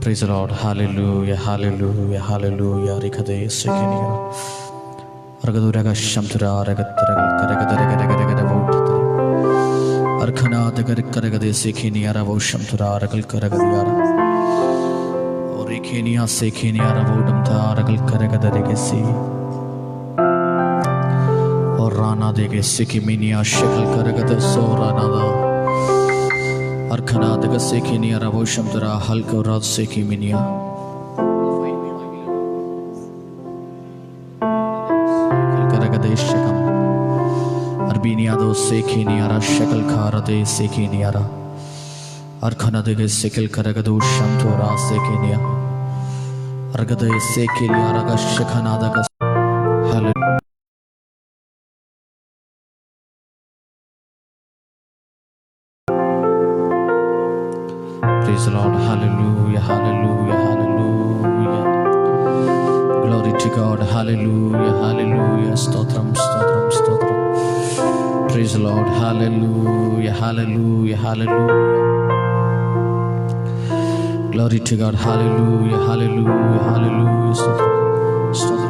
Praise the Lord. Hallelujah, hallelujah, hallelujah. Rikade sekeniya. Argaduraga shamtura aragataragal karagadaregaregaregare vautatare. Arkhana dagarkaragade sekeniya ravo shamtura aragal karagadiyara. Orikeniya sekeniya ravo damta aragal karagadarigesi. Orana dege sekiminiya shekal karagada soranada. Arkhana daga sekeniya ravo shamtura halka rad sekiminiya. Shakam Arbiniado Sekiniara Shakal Karade Sekiniara Arkhana de Sekil Karagadu Shamtora Sekinia Argade Sekiniara Shakanada. Hallelujah. Praise the Lord. Hallelujah, hallelujah, hallelujah. Glory to God. Hallelujah, hallelujah. Stotram, stotram, stotram. Praise the Lord. Hallelujah, hallelujah, hallelujah. Glory to God. Hallelujah, hallelujah, hallelujah. Stotram, stotram.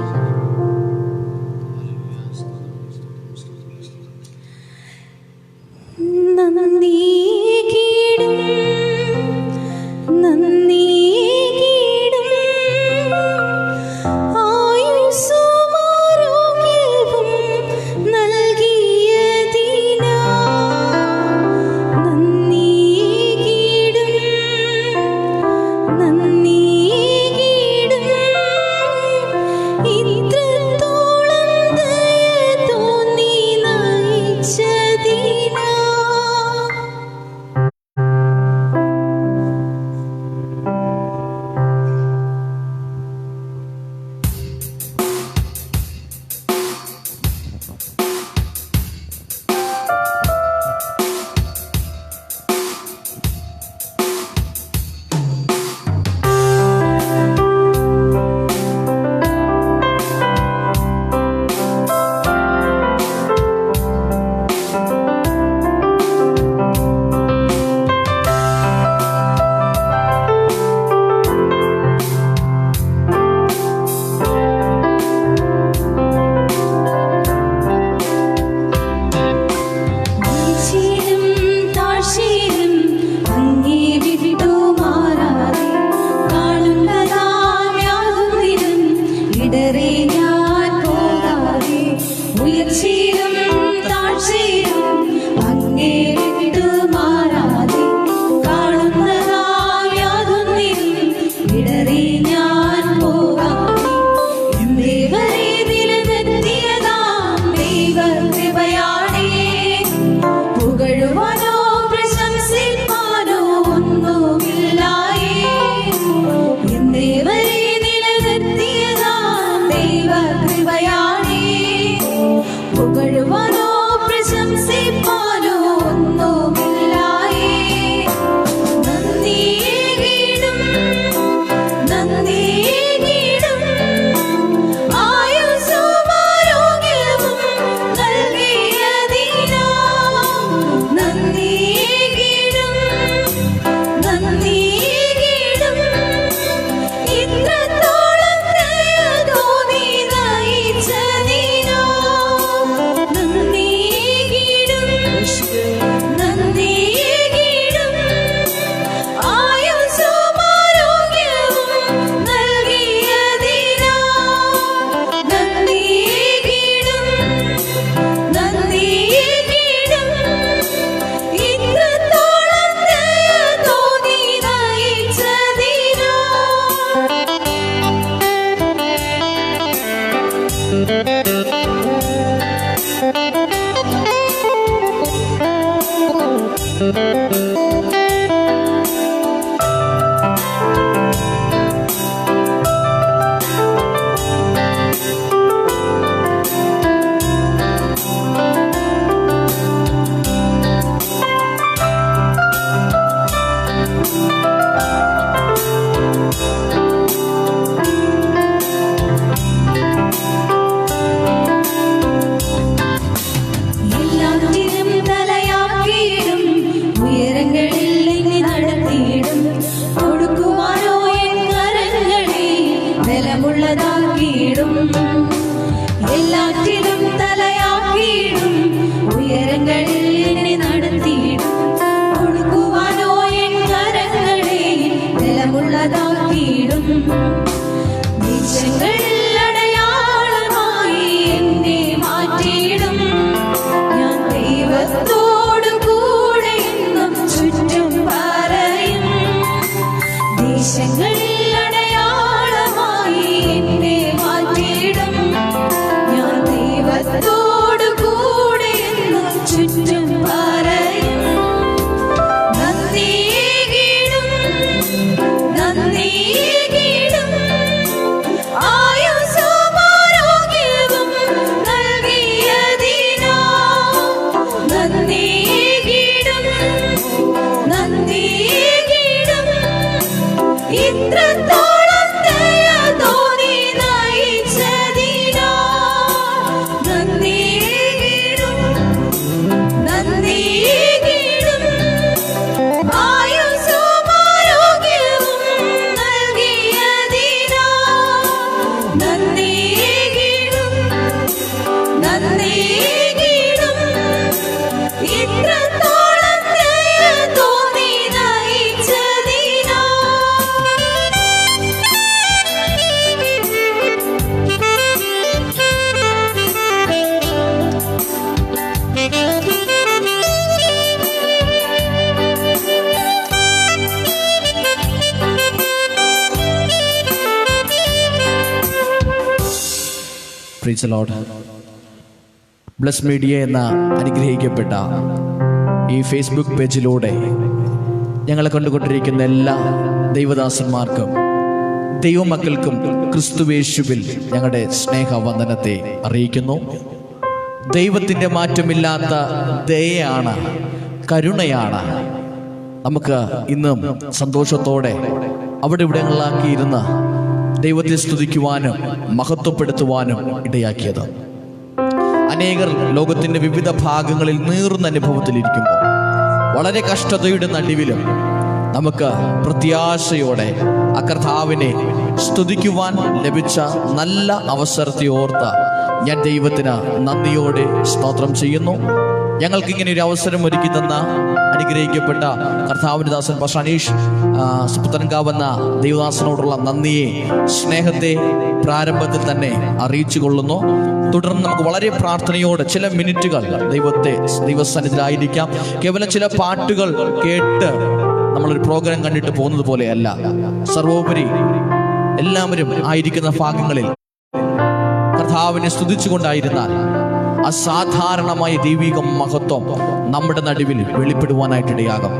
ദേശങ്ങളിൽ അടയാളമായി എന്നെ മാറ്റിയിടും. ഞാൻ ദൈവത്തോടു കൂടെ എന്നും ചുറ്റും പറയും. ദേശങ്ങളിൽ അടയാളമായി എന്നെ മാറ്റിയിടും. ഞാൻ ദൈവത്തോടു കൂടെ എന്നും ചുറ്റും പറയും. നന്ദിയേകിടും, നന്ദിയേകിടും. ആയുസ്സും ആരോഗ്യവും നൽകിയതിനാ നന്ദിയേകിടും, നന്ദിയേകിടും. ഇത്രത്തോളം ദയ തോന്നി നയിച്ചതിനാ നന്ദിയേകിടും, നന്ദിയേകിടും. ആയുസ്സും ആരോഗ്യവും നൽകിയതിനാ നന്ദിയേകിടും, നന്ദിയേകിടും. ഇത്രത്തോളം ദയ തോന്നി നയിച്ചതിനാ. Praise the Lord. Bless media എന്ന അനുഗ്രഹിക്കപ്പെട്ട ഈ ഫേസ്ബുക്ക് പേജിലൂടെ ഞങ്ങളെ കണ്ടുകൊണ്ടിരിക്കുന്ന എല്ലാ ദൈവദാസന്മാർക്കും ദൈവമക്കൾക്കും ക്രിസ്തുവേശുവിൽ ഞങ്ങളുടെ സ്നേഹവന്ദനത്തെ അറിയിക്കുന്നു. ദൈവത്തിൻ്റെ മാറ്റമില്ലാത്ത ദയയാണ്, കരുണയാണ് നമുക്ക് ഇന്നും സന്തോഷത്തോടെ അവിടെ ഇവിടങ്ങളിലാക്കിയിരുന്ന ദൈവത്തെ സ്തുതിക്കുവാനും മഹത്വപ്പെടുത്തുവാനും ഇടയാക്കിയത്. അനേകർ ലോകത്തിൻ്റെ വിവിധ ഭാഗങ്ങളിൽ നീറുന്ന അനുഭവത്തിലിരിക്കുമ്പോൾ വളരെ കഷ്ടതയുടെ നടുവിലും നമുക്ക് പ്രത്യാശയോടെ ആ കർത്താവിനെ സ്തുതിക്കുവാൻ ലഭിച്ച നല്ല അവസരത്തെ ഓർത്ത് ഞാൻ ദൈവത്തിന് നന്ദിയോടെ സ്തോത്രം ചെയ്യുന്നു. ഞങ്ങൾക്കിങ്ങനെ ഒരു അവസരം ഒരുക്കി തന്ന അനുഗ്രഹിക്കപ്പെട്ട കർത്താവിൻ്റെ ദാസൻ പാസ്റ്റർ അനീഷ് പുത്തൻകാവ് എന്ന ദൈവദാസനോടുള്ള നന്ദിയെ, സ്നേഹത്തെ പ്രാരംഭത്തിൽ തന്നെ അറിയിച്ചു കൊള്ളുന്നു. തുടർന്ന് നമുക്ക് വളരെ പ്രാർത്ഥനയോടെ ചില മിനിറ്റുകൾ ദൈവസന്നിധിയിലായിരിക്കാം. കേവലം ചില പാട്ടുകൾ കേട്ട് നമ്മളൊരു പ്രോഗ്രാം കണ്ടിട്ട് പോകുന്നത് പോലെയല്ല. സർവോപരി എല്ലാവരും ആയിരിക്കുന്ന ഭാഗങ്ങളിൽ കർത്താവിനെ സ്തുതിച്ചുകൊണ്ടായിരുന്നാൽ അസാധാരണമായ ദൈവിക മഹത്വം നമ്മുടെ നടുവിൽ വെളിപ്പെടുവാനായിട്ടിടയാകും.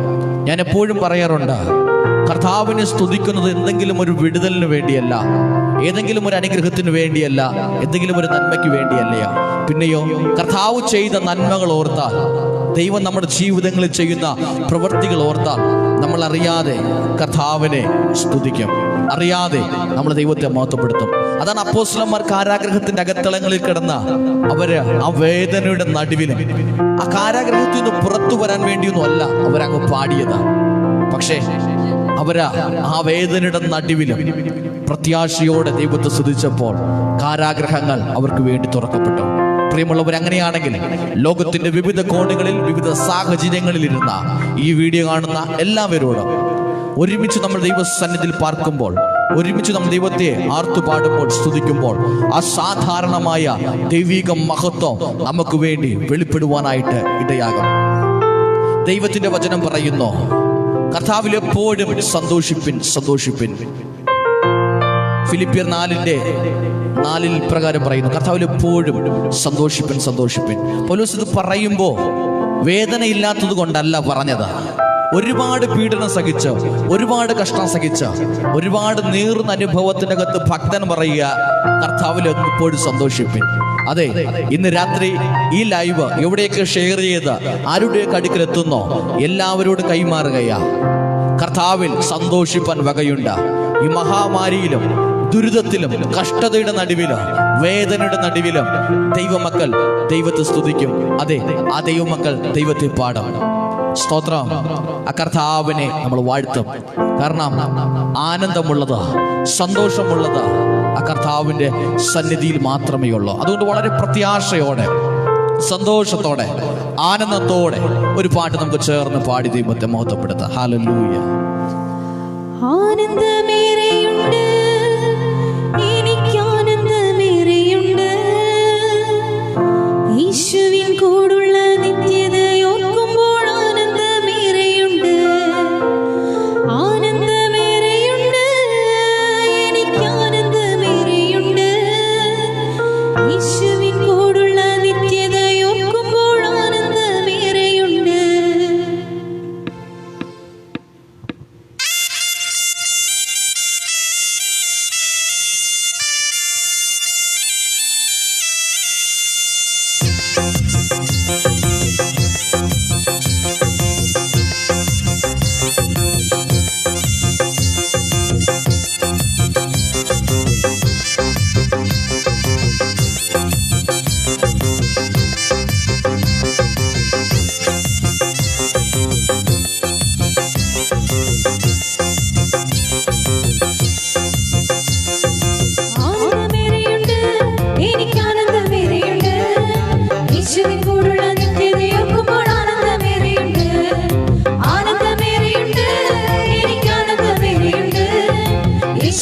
ഞാൻ എപ്പോഴും പറയാറുണ്ട്, കർത്താവിനെ സ്തുതിക്കുന്നത് എന്തെങ്കിലും ഒരു വിടുതലിന് വേണ്ടിയല്ല, ഏതെങ്കിലും ഒരു അനുഗ്രഹത്തിന് വേണ്ടിയല്ല, എന്തെങ്കിലും ഒരു നന്മയ്ക്ക് വേണ്ടിയല്ലയോ. പിന്നെയോ കർത്താവ് ചെയ്ത നന്മകൾ ഓർത്താൽ, ദൈവം നമ്മുടെ ജീവിതങ്ങളിൽ ചെയ്യുന്ന പ്രവൃത്തികൾ ഓർത്താൽ നമ്മൾ അറിയാതെ കർത്താവിനെ സ്തുതിക്കും, അറിയാതെ നമ്മൾ ദൈവത്തെ മഹത്വപ്പെടുത്തും. അതാണ് അപ്പോസ്തലന്മാർ കാരാഗ്രഹത്തിന്റെ അകത്തളങ്ങളിൽ കിടന്ന അവര് ആ വേദനയുടെ നടുവിലും ആ കാരാഗ്രഹത്തിൽ നിന്ന് പുറത്തു വരാൻ വേണ്ടിയൊന്നും അല്ല അവരങ്ങ് പാടിയത്. പക്ഷേ അവര് ആ വേദനയുടെ നടുവിലും പ്രത്യാശയോടെ ദൈവത്തെ സ്തുതിച്ചപ്പോൾ കാരാഗ്രഹങ്ങൾ അവർക്ക് വേണ്ടി തുറക്കപ്പെട്ടു. പ്രിയമുള്ളവർ, അങ്ങനെയാണെങ്കിൽ ലോകത്തിന്റെ വിവിധ കോണുകളിൽ വിവിധ സാഹചര്യങ്ങളിൽ ഇരുന്ന ഈ വീഡിയോ കാണുന്ന എല്ലാവരോടും ഒരുമിച്ച് നമ്മൾ ദൈവസന്നിധിയിൽ പാർക്കുമ്പോൾ, ഒരുമിച്ച് നമ്മൾ ദൈവത്തെ ആർത്തുപാടുമ്പോൾ, സ്തുതിക്കുമ്പോൾ അസാധാരണമായ ദൈവിക മഹത്വം നമുക്ക് വേണ്ടി വെളിപ്പെടുവാനായിട്ട് ഇടയാകും. ദൈവത്തിന്റെ വചനം പറയുന്നു, കർത്താവിൽ എപ്പോഴും സന്തോഷിപ്പിൻ, സന്തോഷിപ്പിൻ. ഫിലിപ്പിയർ 4:4 പ്രകാരം പറയുന്നു, കർത്താവിൽ എപ്പോഴും സന്തോഷിപ്പിൻ, സന്തോഷിപ്പിൻ. പൗലോസ് ഇത് പറയുമ്പോൾ വേദനയില്ലാത്തത് കൊണ്ടല്ല പറഞ്ഞത്. ഒരുപാട് പീഡനം സഹിച്ച്, ഒരുപാട് കഷ്ടം സഹിച്ച്, ഒരുപാട് നീറുന്ന അനുഭവത്തിനകത്ത് ഭക്തൻ പറയുക, കർത്താവിൽ എപ്പോഴും സന്തോഷിപ്പിൻ. അതെ, ഇന്ന് രാത്രി ഈ ലൈവ് എവിടെയൊക്കെ ഷെയർ ചെയ്ത് ആരുടെയൊക്കെ അടുക്കലെത്തുന്നോ എല്ലാവരോടും കൈമാറുകയാ. കർത്താവിൽ സന്തോഷിപ്പാൻ വകയുണ്ട്. ഈ മഹാമാരിയിലും ദുരിതത്തിലും കഷ്ടതയുടെ നടുവിലും വേദനയുടെ നടുവിലും ദൈവമക്കൾ ദൈവത്തെ സ്തുതിക്കും. അതെ, ആ ദൈവമക്കൾ ദൈവത്തെ പാടും. സ്തോത്രം. ആ കർത്താവിനെ നമ്മൾ വാഴ്ത്തും. കാരണം ആനന്ദമുള്ളത്, സന്തോഷമുള്ളത് ആ കർത്താവിൻ്റെ സന്നിധിയിൽ മാത്രമേ ഉള്ളൂ. അതുകൊണ്ട് വളരെ പ്രത്യാശയോടെ, സന്തോഷത്തോടെ, ആനന്ദത്തോടെ ഒരു പാട്ട് നമുക്ക് ചേർന്ന് പാടി ദൈവത്തെ മഹത്വപ്പെടുത്താം. ഹല്ലേലൂയ. ആനന്ദമേറെയുണ്ട്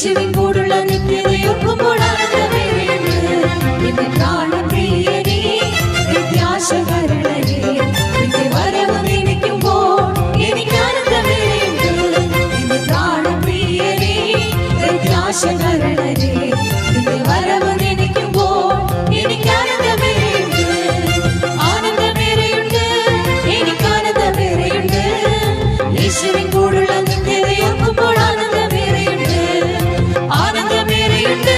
യേശുവിൻ കൂടുള്ള നിത്യതയോർക്കുമ്പോൾ ആനന്ദമേറെയുണ്ട്. എന്റെ പ്രാണപ്രിയനേ, പ്രത്യാശകരണനേ, നിന്റെ വരവ് നിനയ്ക്കുമ്പോൾ എനിക്ക് ആനന്ദമേറെയുണ്ട്. എന്റെ പ്രാണപ്രിയനേ, പ്രത്യാശകരണനേ, നിന്റെ വരവ് നിനയ്ക്കുമ്പോൾ എനിക്ക് ആനന്ദമേറെയുണ്ട്. ആനന്ദമേറെയുണ്ട്, എനിക്ക് ആനന്ദമേറെയുണ്ട്. യേശുവിൻ കൂടുള്ള നിത്യതയോർക്കുമ്പോൾ ആനന്ദമേറെയുണ്ട്. ആനന്ദമേറെയുണ്ട്,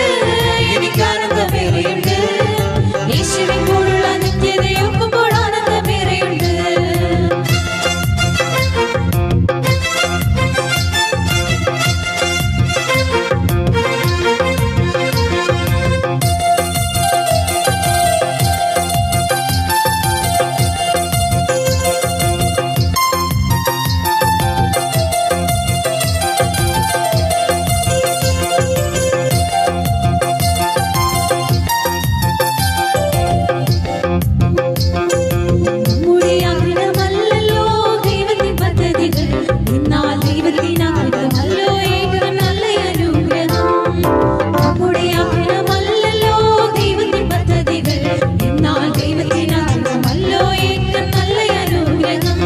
എനിക്ക് ആനന്ദമേറെയുണ്ട്. യേശുവിൻ കൂടുള്ള നിത്യതയോർക്കുമ്പോൾ ആനന്ദമേറെയുണ്ട്. നമ്മുടെ ആഗ്രഹമല്ലല്ലോ ദൈവത്തിൻ പദ്ധതികൾ, എന്നാൽ ദൈവത്തിനാഗ്രഹമല്ലോ ഏറ്റവും നല്ല അനുഗ്രഹം. നമ്മുടെ ആഗ്രഹമല്ലല്ലോ ദൈവത്തിൻ പദ്ധതികൾ, എന്നാൽ ദൈവത്തിനാഗ്രഹമല്ലോ ഏറ്റവും നല്ല അനുഗ്രഹം.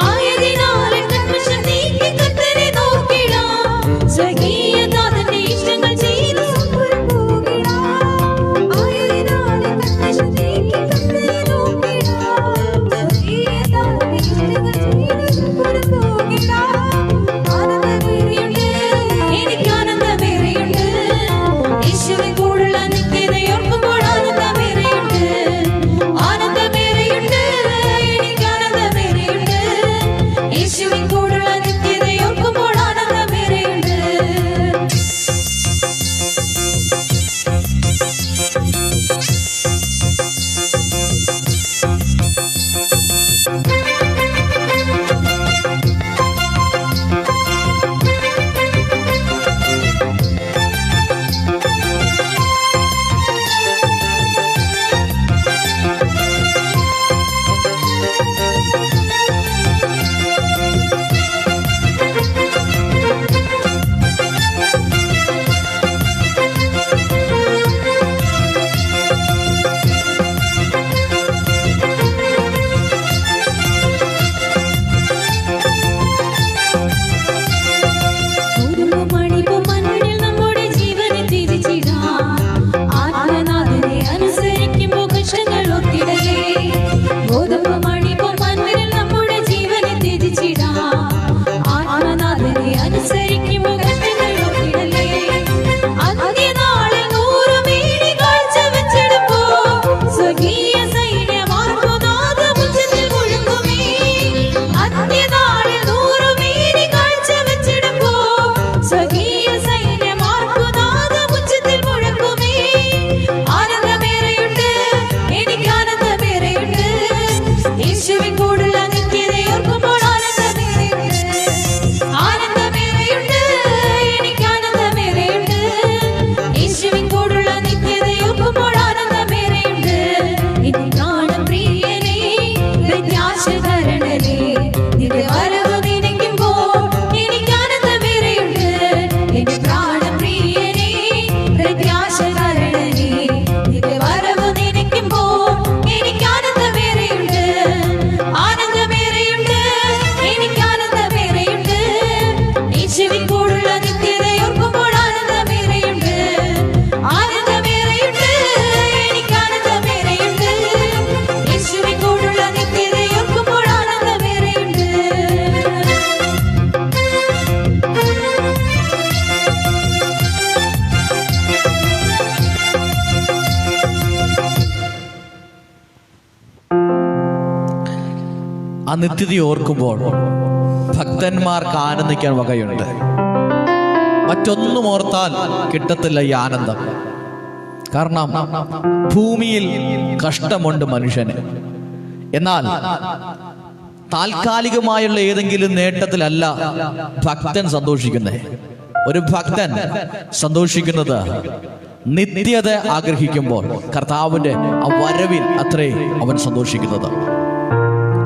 ആയതിനാൽ കന്മഷം നീക്കി കർത്തനെ നോക്കിടാം. സ്വകീയനാഥന്റെ ഇഷ്ടങ്ങൾ ചെയ്ത് സമ്പൂർണ്ണ പോകിടാം. ആയതിനാൽ കന്മഷം നീക്കി കർത്തനെ നോക്കിടാം. സ്വകീയനാഥന്റെ ഇഷ്ടങ്ങൾ ചെയ്ത് സമ്പൂർണ്ണ പോകിടാം. ആനന്ദമേറെയുണ്ട്, എനിക്ക് ആനന്ദമേറെയുണ്ട്. യേശുവിൻ കൂടുള്ള നിത്യതയോർക്കുമ്പോൾ ആനന്ദമേറെയുണ്ട്. ആനന്ദമേറെയുണ്ട്, എനിക്ക് ആനന്ദമേറെയുണ്ട്. യേശുവിൻ കൂടുള്ള നിത്യതയോർക്കുമ്പോൾ ആനന്ദമേറെയുണ്ട്. മണിപ്പോ മണ്ണിൽ നമ്മുടെ ജീവനെ തിരിച്ചിടാം. ആത്മനാഥനെ അനുസരിക്കുമ്പോൾ കഷ്ടങ്ങൾ ഒത്തിടലേ. ഗോതമ്പ് മണിപ്പോ മണ്ണിൽ നമ്മുടെ ജീവനെ തിരിച്ചിടാം. ആത്മനാഥനെ അനുസരിക്കുമ്പോൾ കഷ്ടങ്ങൾ ഒത്തിടലേ. അന്ത്യനാളിൽ 100 മേനി കാഴ്ച വെച്ചെടുപ്പോ സ്വകീയ സൈന്യമാർക്കു നാദമുച്ചത്തിൽ മുഴങ്ങുമേ. അന്ത്യനാളിൽ 100 മേനി കാഴ്ച വെച്ചെടുപ്പോ സ്വകീയ സൈന്യമാർക്കു നാദമുച്ചത്തിൽ മുഴങ്ങുമേ. ആനന്ദമേറെയുണ്ട്, എനിക്ക് ആനന്ദമേറെയുണ്ട്. യേശുവിൻ കൂടുള്ള നിത്യതയോർക്കുമ്പോൾ ആനന്ദമേറെയുണ്ട്. ആനന്ദമേറെയുണ്ട്, എനിക്ക് ആനന്ദമേറെയുണ്ട്. യേശുവിൻ കൂടുള്ള നിത്യതയോർക്കുമ്പോൾ ആനന്ദമേറെയുണ്ട്. എന്റെ പ്രാണപ്രിയനേ, പ്രത്യാശകരണനേ, നിന്റെ വരവ് നിനയ്ക്കുമ്പോൾ എനിക്ക് ആനന്ദമേറെയുണ്ട്. എന്റെ പ്രാണപ്രിയനേ, പ്രത്യാശകരണനേ, നിന്റെ വരവ് നിനയ്ക്കുമ്പോൾ എനിക്ക് ആനന്ദമേറെയുണ്ട്. ആനന്ദമേറെയുണ്ട്, എനിക്ക് ആനന്ദമേറെയുണ്ട്. യേശുവിൻ കൂടുള്ള നിത്യതയോർക്കുമ്പോൾ ആനന്ദമേറെയുണ്ട്. ആനന്ദമേറെയുണ്ട്, എനിക്ക് ആനന്ദമേറെയുണ്ട്. യേശുവിൻ കൂടുള്ള നിത്യതയോർക്കുമ്പോൾ ആനന്ദമേറെയുണ്ട്. ആ നിത്യത ഓർക്കുമ്പോൾ ഭക്തന്മാർക്ക് ആനന്ദിക്കാൻ വകയുണ്ട്. മറ്റൊന്നും ഓർത്താൽ കിട്ടത്തില്ല ഈ ആനന്ദം. കാരണം ഭൂമിയിൽ കഷ്ടമുണ്ട് മനുഷ്യന്. എന്നാൽ താൽക്കാലികമായുള്ള ഏതെങ്കിലും നേട്ടത്തിലല്ല ഭക്തൻ സന്തോഷിക്കുന്നത്. ഒരു ഭക്തൻ സന്തോഷിക്കുന്നത് നിത്യത ആഗ്രഹിക്കുമ്പോൾ കർത്താവിന്റെ ആ വരവിൽ അത്രേ അവൻ സന്തോഷിക്കുന്നത്.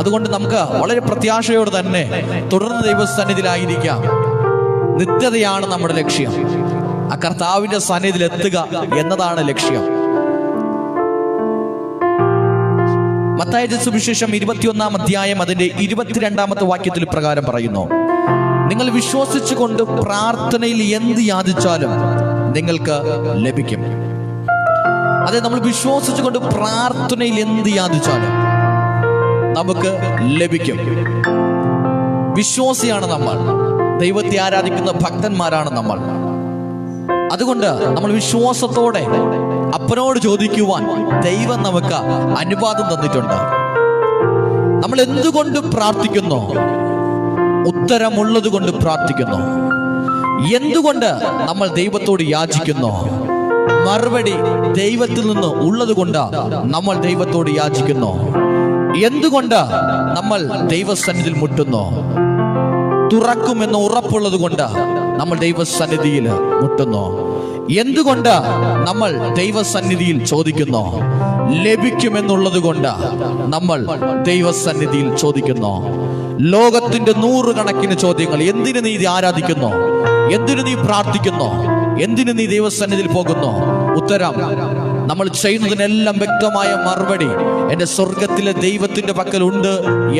അതുകൊണ്ട് നമുക്ക് വളരെ പ്രത്യാശയോടെ തന്നെ തുടർന്ന് ദൈവസന്നിധിയിലായിരിക്കാം. നിത്യതയാണ് നമ്മുടെ ലക്ഷ്യം. ആ കർത്താവിന്റെ സന്നിധിയിൽ എത്തുക എന്നതാണ് ലക്ഷ്യം. മത്തായി സുവിശേഷം 21-ാം അധ്യായം അതിന്റെ 22-ാമത്തെ വാക്യത്തിൽ പ്രകാരം പറയുന്നു, നിങ്ങൾ വിശ്വസിച്ചുകൊണ്ട് പ്രാർത്ഥനയിൽ എന്ത് യാചിച്ചാലും നിങ്ങൾക്ക് ലഭിക്കും. അതെ, നമ്മൾ വിശ്വസിച്ചുകൊണ്ട് പ്രാർത്ഥനയിൽ എന്ത് യാചിച്ചാലും നമുക്ക് ലഭിക്കും. വിശ്വാസിയാണ് നമ്മൾ, ദൈവത്തെ ആരാധിക്കുന്ന ഭക്തന്മാരാണ് നമ്മൾ. അതുകൊണ്ട് നമ്മൾ വിശ്വാസത്തോടെ അപ്പനോട് ചോദിക്കുവാൻ ദൈവം നമുക്ക് അനുവാദം തന്നിട്ടുണ്ട്. നമ്മൾ എന്തുകൊണ്ട് പ്രാർത്ഥിക്കുന്നു? ഉത്തരമുള്ളത് കൊണ്ട് പ്രാർത്ഥിക്കുന്നു. എന്തുകൊണ്ട് നമ്മൾ ദൈവത്തോട് യാചിക്കുന്നു? മറുപടി ദൈവത്തിൽ നിന്ന് ഉള്ളത് കൊണ്ട് നമ്മൾ ദൈവത്തോട് യാചിക്കുന്നു. എന്തുകൊണ്ട് നമ്മൾ ദൈവസന്നിധിയിൽ മുട്ടുന്നു? തുറക്കുമെന്ന് ഉറപ്പുള്ളത് കൊണ്ട് നമ്മൾ ദൈവസന്നിധിയിൽ മുട്ടുന്നു. എന്തുകൊണ്ട് നമ്മൾ ദൈവസന്നിധിയിൽ ചോദിക്കുന്നു? ലഭിക്കുമെന്നുള്ളത് കൊണ്ട് നമ്മൾ ദൈവസന്നിധിയിൽ ചോദിക്കുന്നു. ലോകത്തിന്റെ 100 കണക്കിന് ചോദ്യങ്ങൾ. എന്തിനു നീ ആരാധിക്കുന്നു? എന്തിനു നീ പ്രാർത്ഥിക്കുന്നു? എന്തിനു നീ ദൈവസന്നിധിയിൽ പോകുന്നു? ഉത്തരം, നമ്മൾ ചെയ്യുന്നതിനെല്ലാം വ്യക്തമായ മറുപടി എന്റെ സ്വർഗത്തിലെ ദൈവത്തിന്റെ പക്കലുണ്ട്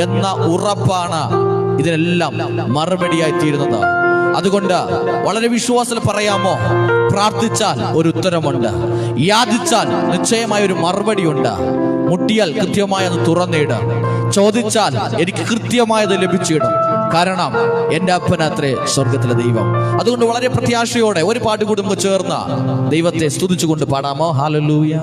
എന്ന ഉറപ്പാണ് ഇതിനെല്ലാം മറുപടിയായി തീരുന്നത്. അതുകൊണ്ട് വളരെ വിശ്വാസത്തിൽ പറയാമോ, പ്രാർത്ഥിച്ചാൽ ഒരു ഉത്തരമുണ്ട്, യാചിച്ചാൽ നിശ്ചയമായ ഒരു മറുപടിയുണ്ട്, മുട്ടിയാൽ കൃത്യമായി അത് തുറന്നിടും, ചോദിച്ചാൽ എനിക്ക് കൃത്യമായത് ലഭിച്ചിടും. കാരണം എന്റെ അപ്പനത്രേ സ്വർഗത്തിലെ ദൈവം. അതുകൊണ്ട് വളരെ പ്രത്യാശയോടെ ഒരു പാട്ട് കൂടി നമുക്ക് ചേർന്ന് ദൈവത്തെ സ്തുതിച്ചുകൊണ്ട് പാടാമോ? ഹല്ലേലൂയ.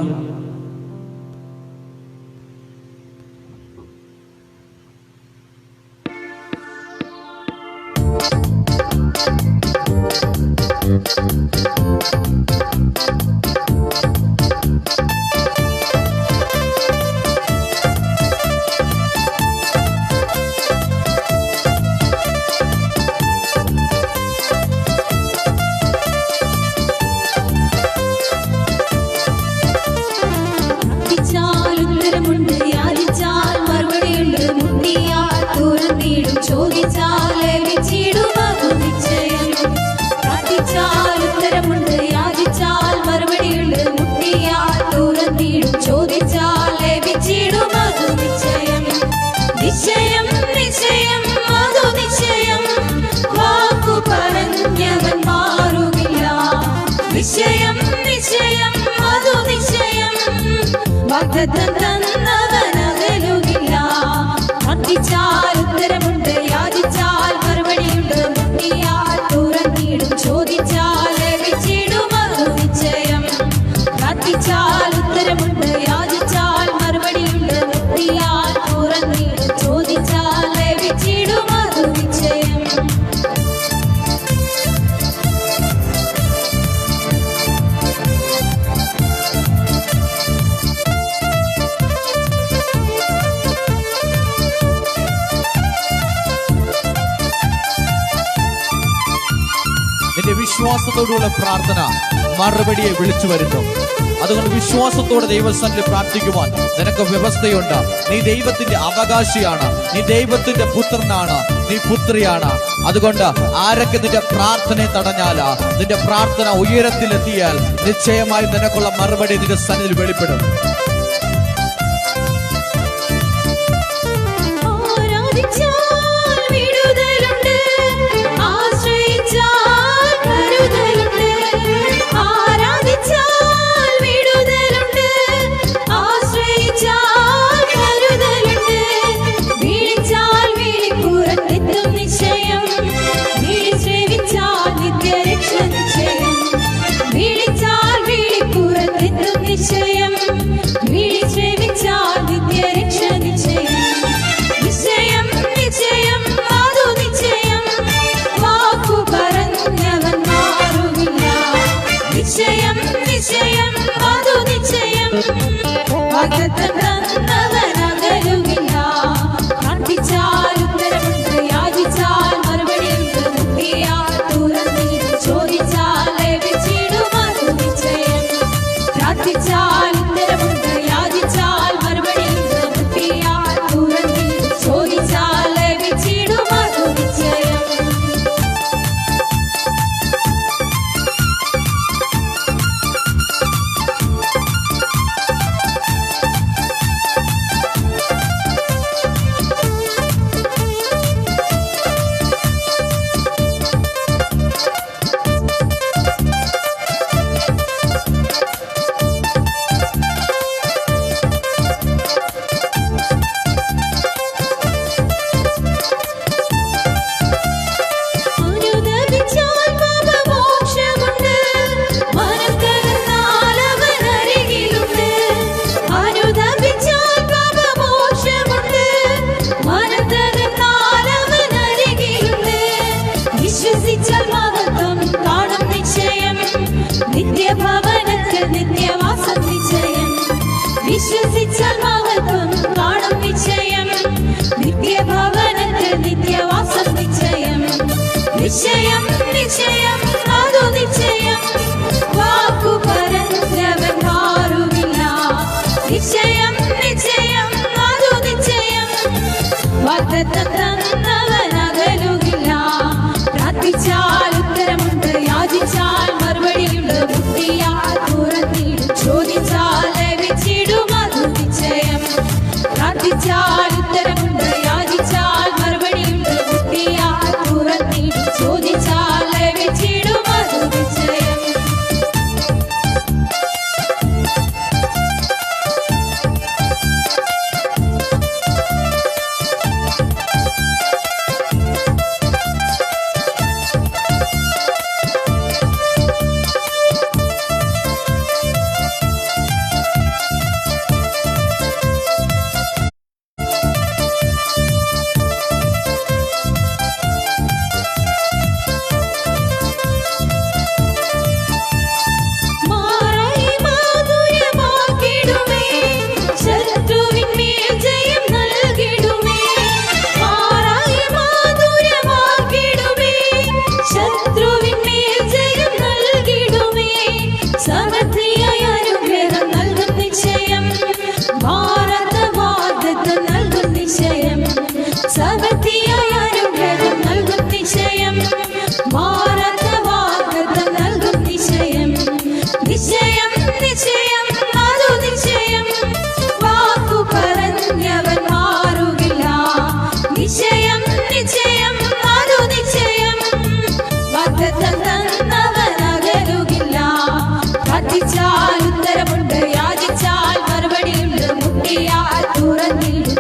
വാഗ്ദത്തം തന്നവനകലുകില്ല. പ്രാർത്ഥിച്ചാൽ ഉത്തരമുണ്ട്, യാചിച്ചാൽ മറുപടിയുണ്ട്, മുട്ടിയാൽ തുറന്നിടും, ചോദിച്ചാൽ ലഭിച്ചിടും അതു നിശ്ചയം. പ്രാർത്ഥിച്ചാൽ ഉത്തരമുണ്ട്, യാചിച്ചാൽ മറുപടിയുണ്ട്, മുട്ടിയാൽ തുറന്നിടും, ചോദിച്ചാൽ ലഭിച്ചിടും അതു നിശ്ചയം. നിന്റെ വിശ്വാസത്തോടുള്ള പ്രാർത്ഥന മറുപടിയെ വിളിച്ചു വരുന്നു. അതുകൊണ്ട് വിശ്വാസത്തോടെ ദൈവസന്നിധിയിൽ പ്രാർത്ഥിക്കുവാൻ നിനക്ക് വ്യവസ്ഥയുണ്ട്. നീ ദൈവത്തിന്റെ അവകാശിയാണ്, നീ ദൈവത്തിന്റെ പുത്രനാണ്, നീ പുത്രിയാണ്. അതുകൊണ്ട് ആരൊക്കെ നിന്റെ പ്രാർത്ഥനയെ തടഞ്ഞാല്, നിന്റെ പ്രാർത്ഥന ഉയരത്തിലെത്തിയാൽ നിശ്ചയമായി നിനക്കുള്ള മറുപടി നിന്റെ സന്നിധിയിൽ വെളിപ്പെടും. വാഗ്ദത്തം തന്നവനകലുകില്ല. പ്രാർത്ഥിച്ചാൽ ഉത്തരമുണ്ട്, യാചിച്ചാൽ മറുപടിയുണ്ട്, മുട്ടിയാൽ തുറന്നിടും, ചോദിച്ചാൽ ലഭിച്ചിടും അതു നിശ്ചയം. പ്രാർത്ഥിച്ചാൽ ഉത്തരമുണ്ട്, യാചിച്ചാൽ മറുപടിയുണ്ട്, മുട്ടിയാൽ തുറന്നിടും, ചോദിച്ചാൽ ലഭിച്ചിടും അതു നിശ്ചയം.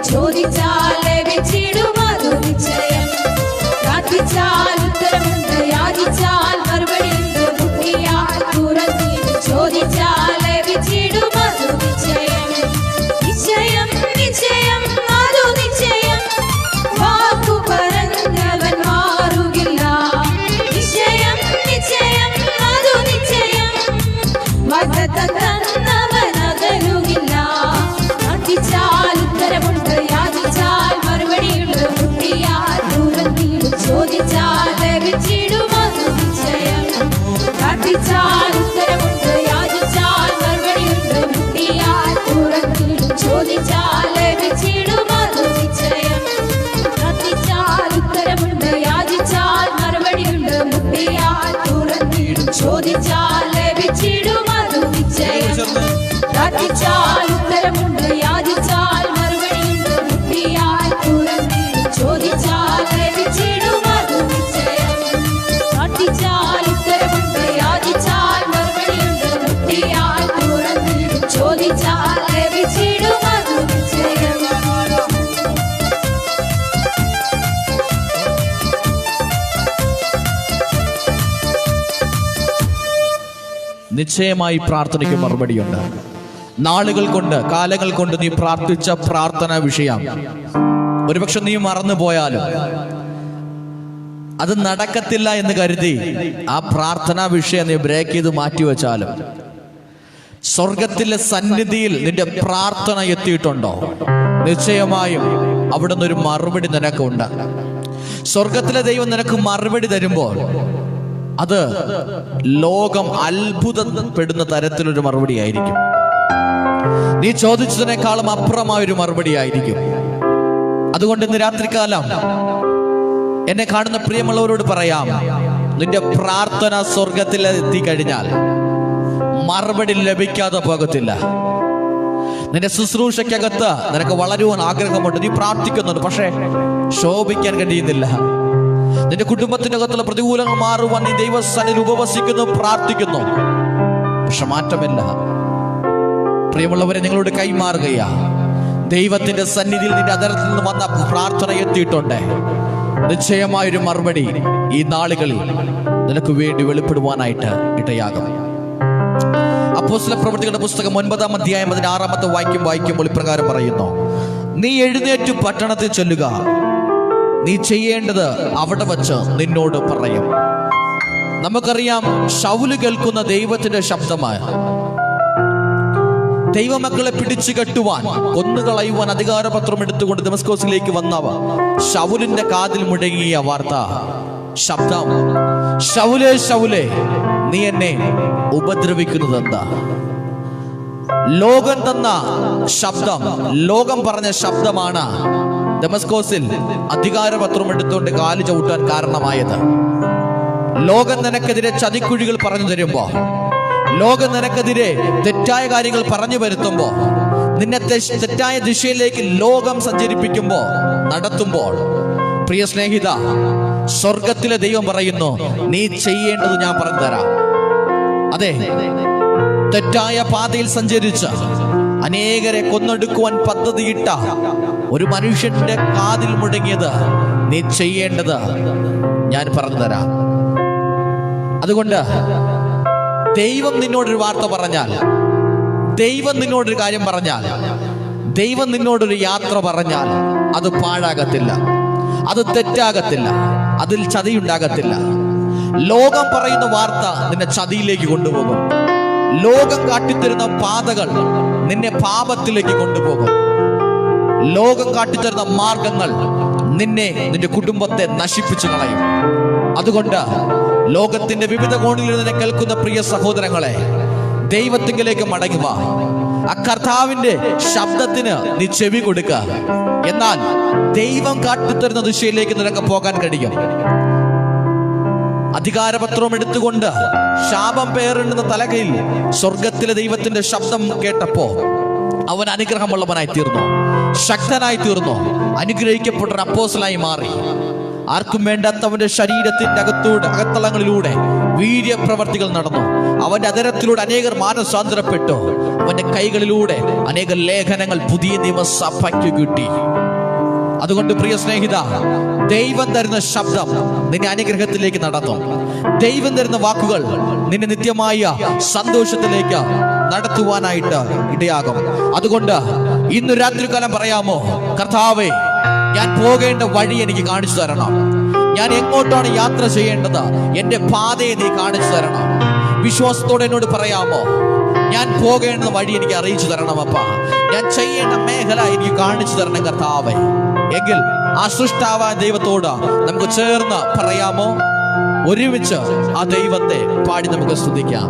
ചോദിച്ചാൽ ലഭിച്ചിടും അതു നിശ്ചയം. പ്രാർത്ഥിച്ചാൽ ഉത്തരമുണ്ട്, യാചിച്ചാൽ മറുപടിയുണ്ട്, മുട്ടിയാൽ തുറന്നിടും. ചോദിച്ചാൽ ലഭിച്ചിടും അതു നിശ്ചയം. നിശ്ചയം നിശ്ചയം അതു നിശ്ചയം, വാക്കു പറഞ്ഞവൻ മാറുകില്ല. നിശ്ചയം നിശ്ചയം അതു നിശ്ചയം, വാഗ്ദത്തം തന്നവൻ അകലുകില്ല. പ്രാർത്ഥിച്ചാൽ ഉത്തരമുണ്ട്, യാചിച്ചാൽ മറുപടിയുണ്ട്, മുട്ടിയാൽ തുറന്നിടും. ചോദിച്ചാൽ ലഭിച്ചിടും അതു നിശ്ചയം. പ്രാർത്ഥിച്ചാൽ ഉത്തരമുണ്ട്, യാചിച്ചാൽ മറുപടിയുണ്ട്, മുട്ടിയാൽ തുറന്നിടും. ചോദിച്ചാൽ ലഭിച്ചിടും അതു നിശ്ചയം. പ്രാർത്ഥിച്ചാൽ ഉത്തരമുണ്ട്, യാചിച്ചാൽ മറുപടിയുണ്ട്, മുട്ടിയാൽ തുറന്നിടും. ചോദിച്ചാൽ ലഭിച്ചിടും അതു നിശ്ചയം. പ്രാർത്ഥിച്ചാൽ ഉത്തരമുണ്ട്, യാചിച്ചാൽ മറുപടിയുണ്ട്, മുട്ടിയാൽ തുറന്നിടും. ചോദിച്ചാൽ ലഭിച്ചിടും അതു നിശ്ചയം. പ്രാർത്ഥിച്ചാൽ ഉത്തരമുണ്ട്, യാചിച്ചാൽ മറുപടിയുണ്ട്, മുട്ടിയാൽ തുറന്നിടും. ചോദിച്ചാൽ ലഭിച്ചിടും അതു നിശ്ചയം. നിശ്ചയമായി പ്രാർത്ഥനയ്ക്ക് മറുപടിയുണ്ട്. നാളുകൾ കൊണ്ട്, കാലങ്ങൾ കൊണ്ട് നീ പ്രാർത്ഥിച്ച പ്രാർത്ഥന വിഷയം ഒരുപക്ഷെ നീ മറന്നുപോയാലും, അത് നടക്കത്തില്ല എന്ന് കരുതി ആ പ്രാർത്ഥനാ വിഷയം നീ ബ്രേക്ക് ചെയ്ത് മാറ്റിവെച്ചാലും, സ്വർഗത്തിലെ സന്നിധിയിൽ നിന്റെ പ്രാർത്ഥന എത്തിയിട്ടുണ്ടോ? നിശ്ചയമായും അവിടുന്ന് ഒരു മറുപടി നിനക്കുണ്ട്. സ്വർഗത്തിലെ ദൈവം നിനക്ക് മറുപടി തരുമ്പോൾ അത് ലോകം അത്ഭുതപ്പെടുന്ന തരത്തിലൊരു മറുപടി ആയിരിക്കും. നീ ചോദിച്ചതിനേക്കാളും അപ്പുറമായൊരു മറുപടി ആയിരിക്കും. അതുകൊണ്ട് ഇന്ന് രാത്രികാലം എന്നെ കാണുന്ന പ്രിയമുള്ളവരോട് പറയാം, നിന്റെ പ്രാർത്ഥന സ്വർഗത്തിൽ എത്തിക്കഴിഞ്ഞാൽ മറുപടി ലഭിക്കാതെ പോകത്തില്ല. നിന്റെ ശുശ്രൂഷയ്ക്കകത്ത് നിനക്ക് വളരുവാൻ ആഗ്രഹമുണ്ട്, നീ പ്രാർത്ഥിക്കുന്നുണ്ട്, പക്ഷേ ശോഭിക്കാൻ കഴിയുന്നില്ല. നിന്റെ കുടുംബത്തിന്റെ അകത്തുള്ള പ്രതികൂലങ്ങൾ മാറുവാൻ നീ ദൈവസന്നിധിയിൽ ഉപവസിക്കുന്നു, പ്രാർത്ഥിക്കുന്നു, പക്ഷെ മാറ്റമില്ല. പ്രിയമുള്ളവരെ, നിങ്ങളോട് കൈമാറുകയാ. ദൈവത്തിന്റെ സന്നിധിയിൽ നിന്റെ അതരത്തിൽ നിന്ന് വന്ന പ്രാർത്ഥന എത്തിയിട്ടുണ്ട്. നിശ്ചയമായൊരു മറുപടി ഈ നാളുകളിൽ നിനക്ക് വേണ്ടി വെളിപ്പെടുവാനായിട്ട് ഇടയാകും. അപ്പോസ്തലപ്രവൃത്തികളുടെ പുസ്തകം 9-ാം അധ്യായം 16-ാമത്തെ വായിക്കുമ്പോൾ ഇപ്രകാരം പറയുന്നു: നീ എഴുന്നേറ്റ് പട്ടണത്തിൽ ചെല്ലുക, നീ ചെയ്യേണ്ടത് അവിടെ വച്ച് നിന്നോട് പറയും. നമുക്കറിയാം, ശൗല് കേൾക്കുന്ന ദൈവത്തിന്റെ ശബ്ദമായ ദൈവമക്കളെ പിടിച്ചു കെട്ടുവാൻ, കൊന്നുകളയുവാൻ അധികാരപത്രം എടുത്തുകൊണ്ട് ദമസ്കോസിലേക്ക് വന്നവ ശൗലിന്റെ കാതിൽ മുഴങ്ങിയ വാർത്ത, ശബ്ദം: ശൗലേ ശൗലേ, നീ എന്നെ ഉപദ്രവിക്കുന്നതെന്താ? ലോകം തന്ന ശബ്ദം, ലോകം പറഞ്ഞ ശബ്ദമാണ് ദമസ്കോസിൽ അധികാരപത്രം എടുത്തുകൊണ്ട് കാല് ചവിട്ടാൻ കാരണമായത്. ലോകം നിനക്കെതിരെ ചതിക്കുഴികൾ പറഞ്ഞു തരുമ്പോ, ലോകം നിനക്കെതിരെ തെറ്റായ കാര്യങ്ങൾ പറഞ്ഞു വരുത്തുമ്പോ, നിന്നെ തെറ്റായ ദിശയിലേക്ക് ലോകം സഞ്ചരിപ്പിക്കുമ്പോ, നടത്തുമ്പോൾ, പ്രിയ സ്നേഹിത, സ്വർഗത്തിലെ ദൈവം പറയുന്നു, നീ ചെയ്യേണ്ടത് ഞാൻ പറഞ്ഞു തരാം. അതെ, തെറ്റായ പാതയിൽ സഞ്ചരിച്ച് അനേകരെ കൊന്നൊടുക്കുവാൻ പദ്ധതിയിട്ട ഒരു മനുഷ്യന്റെ കാതിൽ മുടങ്ങിയത് നീ ചെയ്യേണ്ടത് ഞാൻ പറഞ്ഞു തരാം. അതുകൊണ്ട് ദൈവം നിന്നോടൊരു വാർത്ത പറഞ്ഞാൽ, ദൈവം നിന്നോടൊരു കാര്യം പറഞ്ഞാൽ, ദൈവം നിന്നോടൊരു യാത്ര പറഞ്ഞാൽ അത് പാഴാകത്തില്ല, അത് തെറ്റാകത്തില്ല, അതിൽ ചതിയുണ്ടാകത്തില്ല. ലോകം പറയുന്ന വാർത്ത നിന്നെ ചതിയിലേക്ക് കൊണ്ടുപോകും. ലോകം കാട്ടിത്തരുന്ന പാതകൾ നിന്നെ പാപത്തിലേക്ക് കൊണ്ടുപോകും. ലോകം കാട്ടിത്തരുന്ന മാർഗങ്ങൾ നിന്റെ കുടുംബത്തെ നശിപ്പിച്ചു കളയും. അതുകൊണ്ട് ലോകത്തിന്റെ വിവിധ കോണിൽ നിന്നെ കേൾക്കുന്ന പ്രിയ സഹോദരങ്ങളെ, ദൈവത്തിങ്കിലേക്ക് മടങ്ങുക. ആ കർത്താവിന്റെ ശബ്ദത്തിന് നീ ചെവി കൊടുക്കുക. എന്നാൽ ദൈവം കാട്ടിത്തരുന്ന ദിശയിലേക്ക് നിനക്ക് പോകാൻ കഴിയും. അധികാരപത്രം എടുത്തുകൊണ്ട് ശാപം പേറുന്ന തലകയിൽ സ്വർഗത്തിലെ ദൈവത്തിന്റെ ശബ്ദം കേട്ടപ്പോ അവൻ അനുഗ്രഹമുള്ളവനായി തീർന്നു, ശക്തനായി തീർന്നു, അനുഗ്രഹിക്കപ്പെട്ട അപ്പോസ്തലനായി മാറി. ആർക്കും വേണ്ടാത്തവന്റെ ശരീരത്തിന്റെ അകത്തളങ്ങളിലൂടെ വീര്യപ്രവർത്തികൾ നടന്നു. അവന്റെ അധരത്തിലൂടെ അനേകർ മാനസാന്തരപ്പെട്ടു. അവന്റെ കൈകളിലൂടെ അനേക ലേഖനങ്ങൾ പുതിയ നിയമസഭയ്ക്ക് കിട്ടി. അതുകൊണ്ട് പ്രിയ സ്നേഹിത, ദൈവം തരുന്ന ശബ്ദം നിന്നെ അനുഗ്രഹത്തിലേക്ക് നടത്തും. ദൈവം തരുന്ന വാക്കുകൾ നിന്നെ നിത്യമായ സന്തോഷത്തിലേക്ക് നടത്തുവാനായിട്ട് ഇടയാകും. അതുകൊണ്ട് ഇന്ന് രാത്രികാലം പറയാമോ, കർത്താവേ, ഞാൻ പോകേണ്ട വഴി എനിക്ക് കാണിച്ചു തരണം. ഞാൻ എങ്ങോട്ടാണ് യാത്ര ചെയ്യേണ്ടത്, എന്റെ പാതയെ നീ കാണിച്ചു തരണം. വിശ്വാസത്തോടെ എന്നോട് പറയാമോ, ഞാൻ പോകേണ്ട വഴി എനിക്ക് അറിയിച്ചു തരണം അപ്പ. ഞാൻ ചെയ്യേണ്ട മേഖല എനിക്ക് കാണിച്ചു തരണം കർത്താവേ. എങ്കിൽ ആ സൃഷ്ടാവായ ദൈവത്തോട് നമുക്ക് ചേർന്ന് പറയാമോ? ഒരുമിച്ച് ആ ദൈവത്തെ പാടി നമുക്ക് സ്തുതിക്കാം.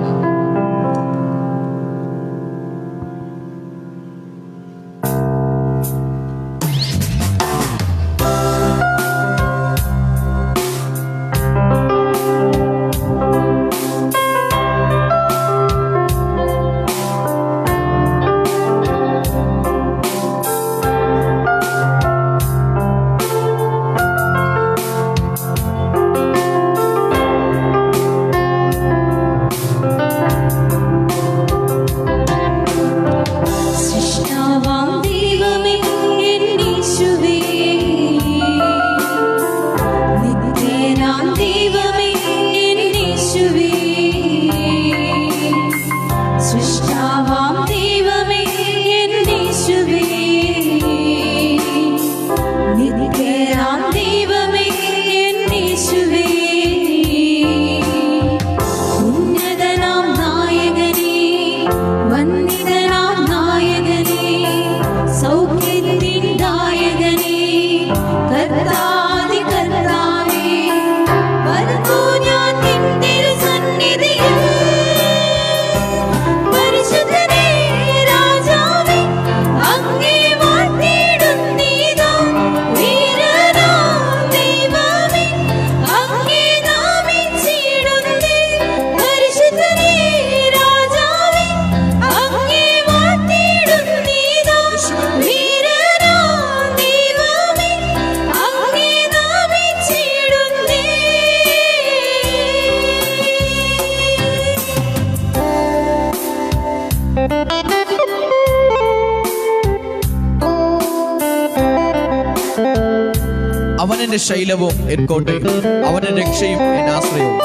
അവൻ എന്റെ ശൈലവും എൻ കോട്ടയും, അവൻ എൻ രക്ഷയും എൻ ആശ്രയവും,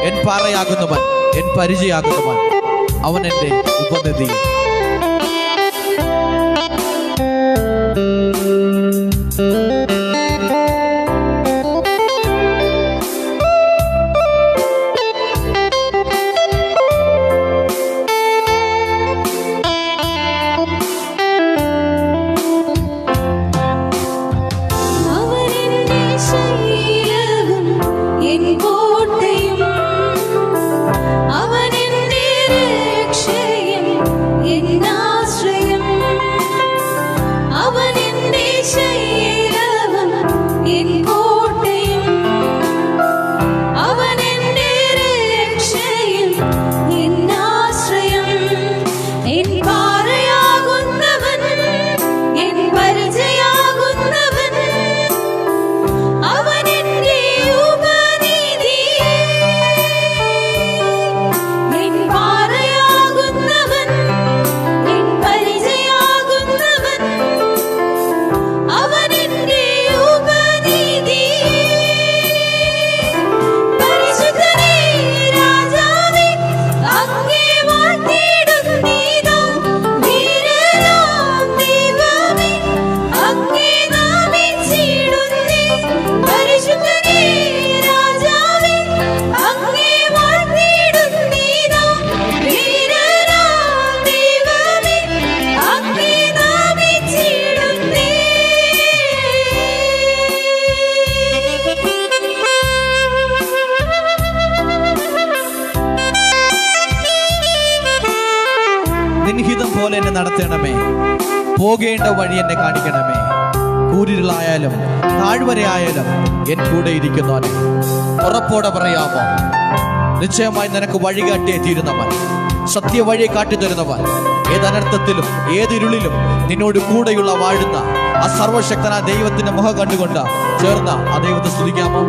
എൻ പാറയാകുന്നവൻ, എൻ പരിചയാകുന്നവൻ, അവൻ എന്റെ ഉപനിധി. നിൻഹിതം പോലെ എന്നെ നടത്തണമേ, പോകേണ്ട വഴി എന്നെ കാണിക്കണമേ. കൂരിരുളായാലും താഴ്വരയായാലും എൻ കൂടെ ഇരിക്കുന്നവനെ. ഉറപ്പോടെ പറയാമോ, നിശ്ചയമായി നിനക്ക് വഴികാട്ടിയെ തീരുന്നവൻ, സത്യവഴിയെ കാട്ടിത്തരുന്നവൻ, ഏത് അനർത്ഥത്തിലും ഏതിരുളിലും നിന്നോട് കൂടെയുള്ള വാഴുന്ന ആ സർവശക്തനായ ദൈവത്തിന്റെ മുഖം കണ്ടുകൊണ്ട് ചേർന്ന ആ ദൈവത്തെ സ്തുതിക്കാമോ?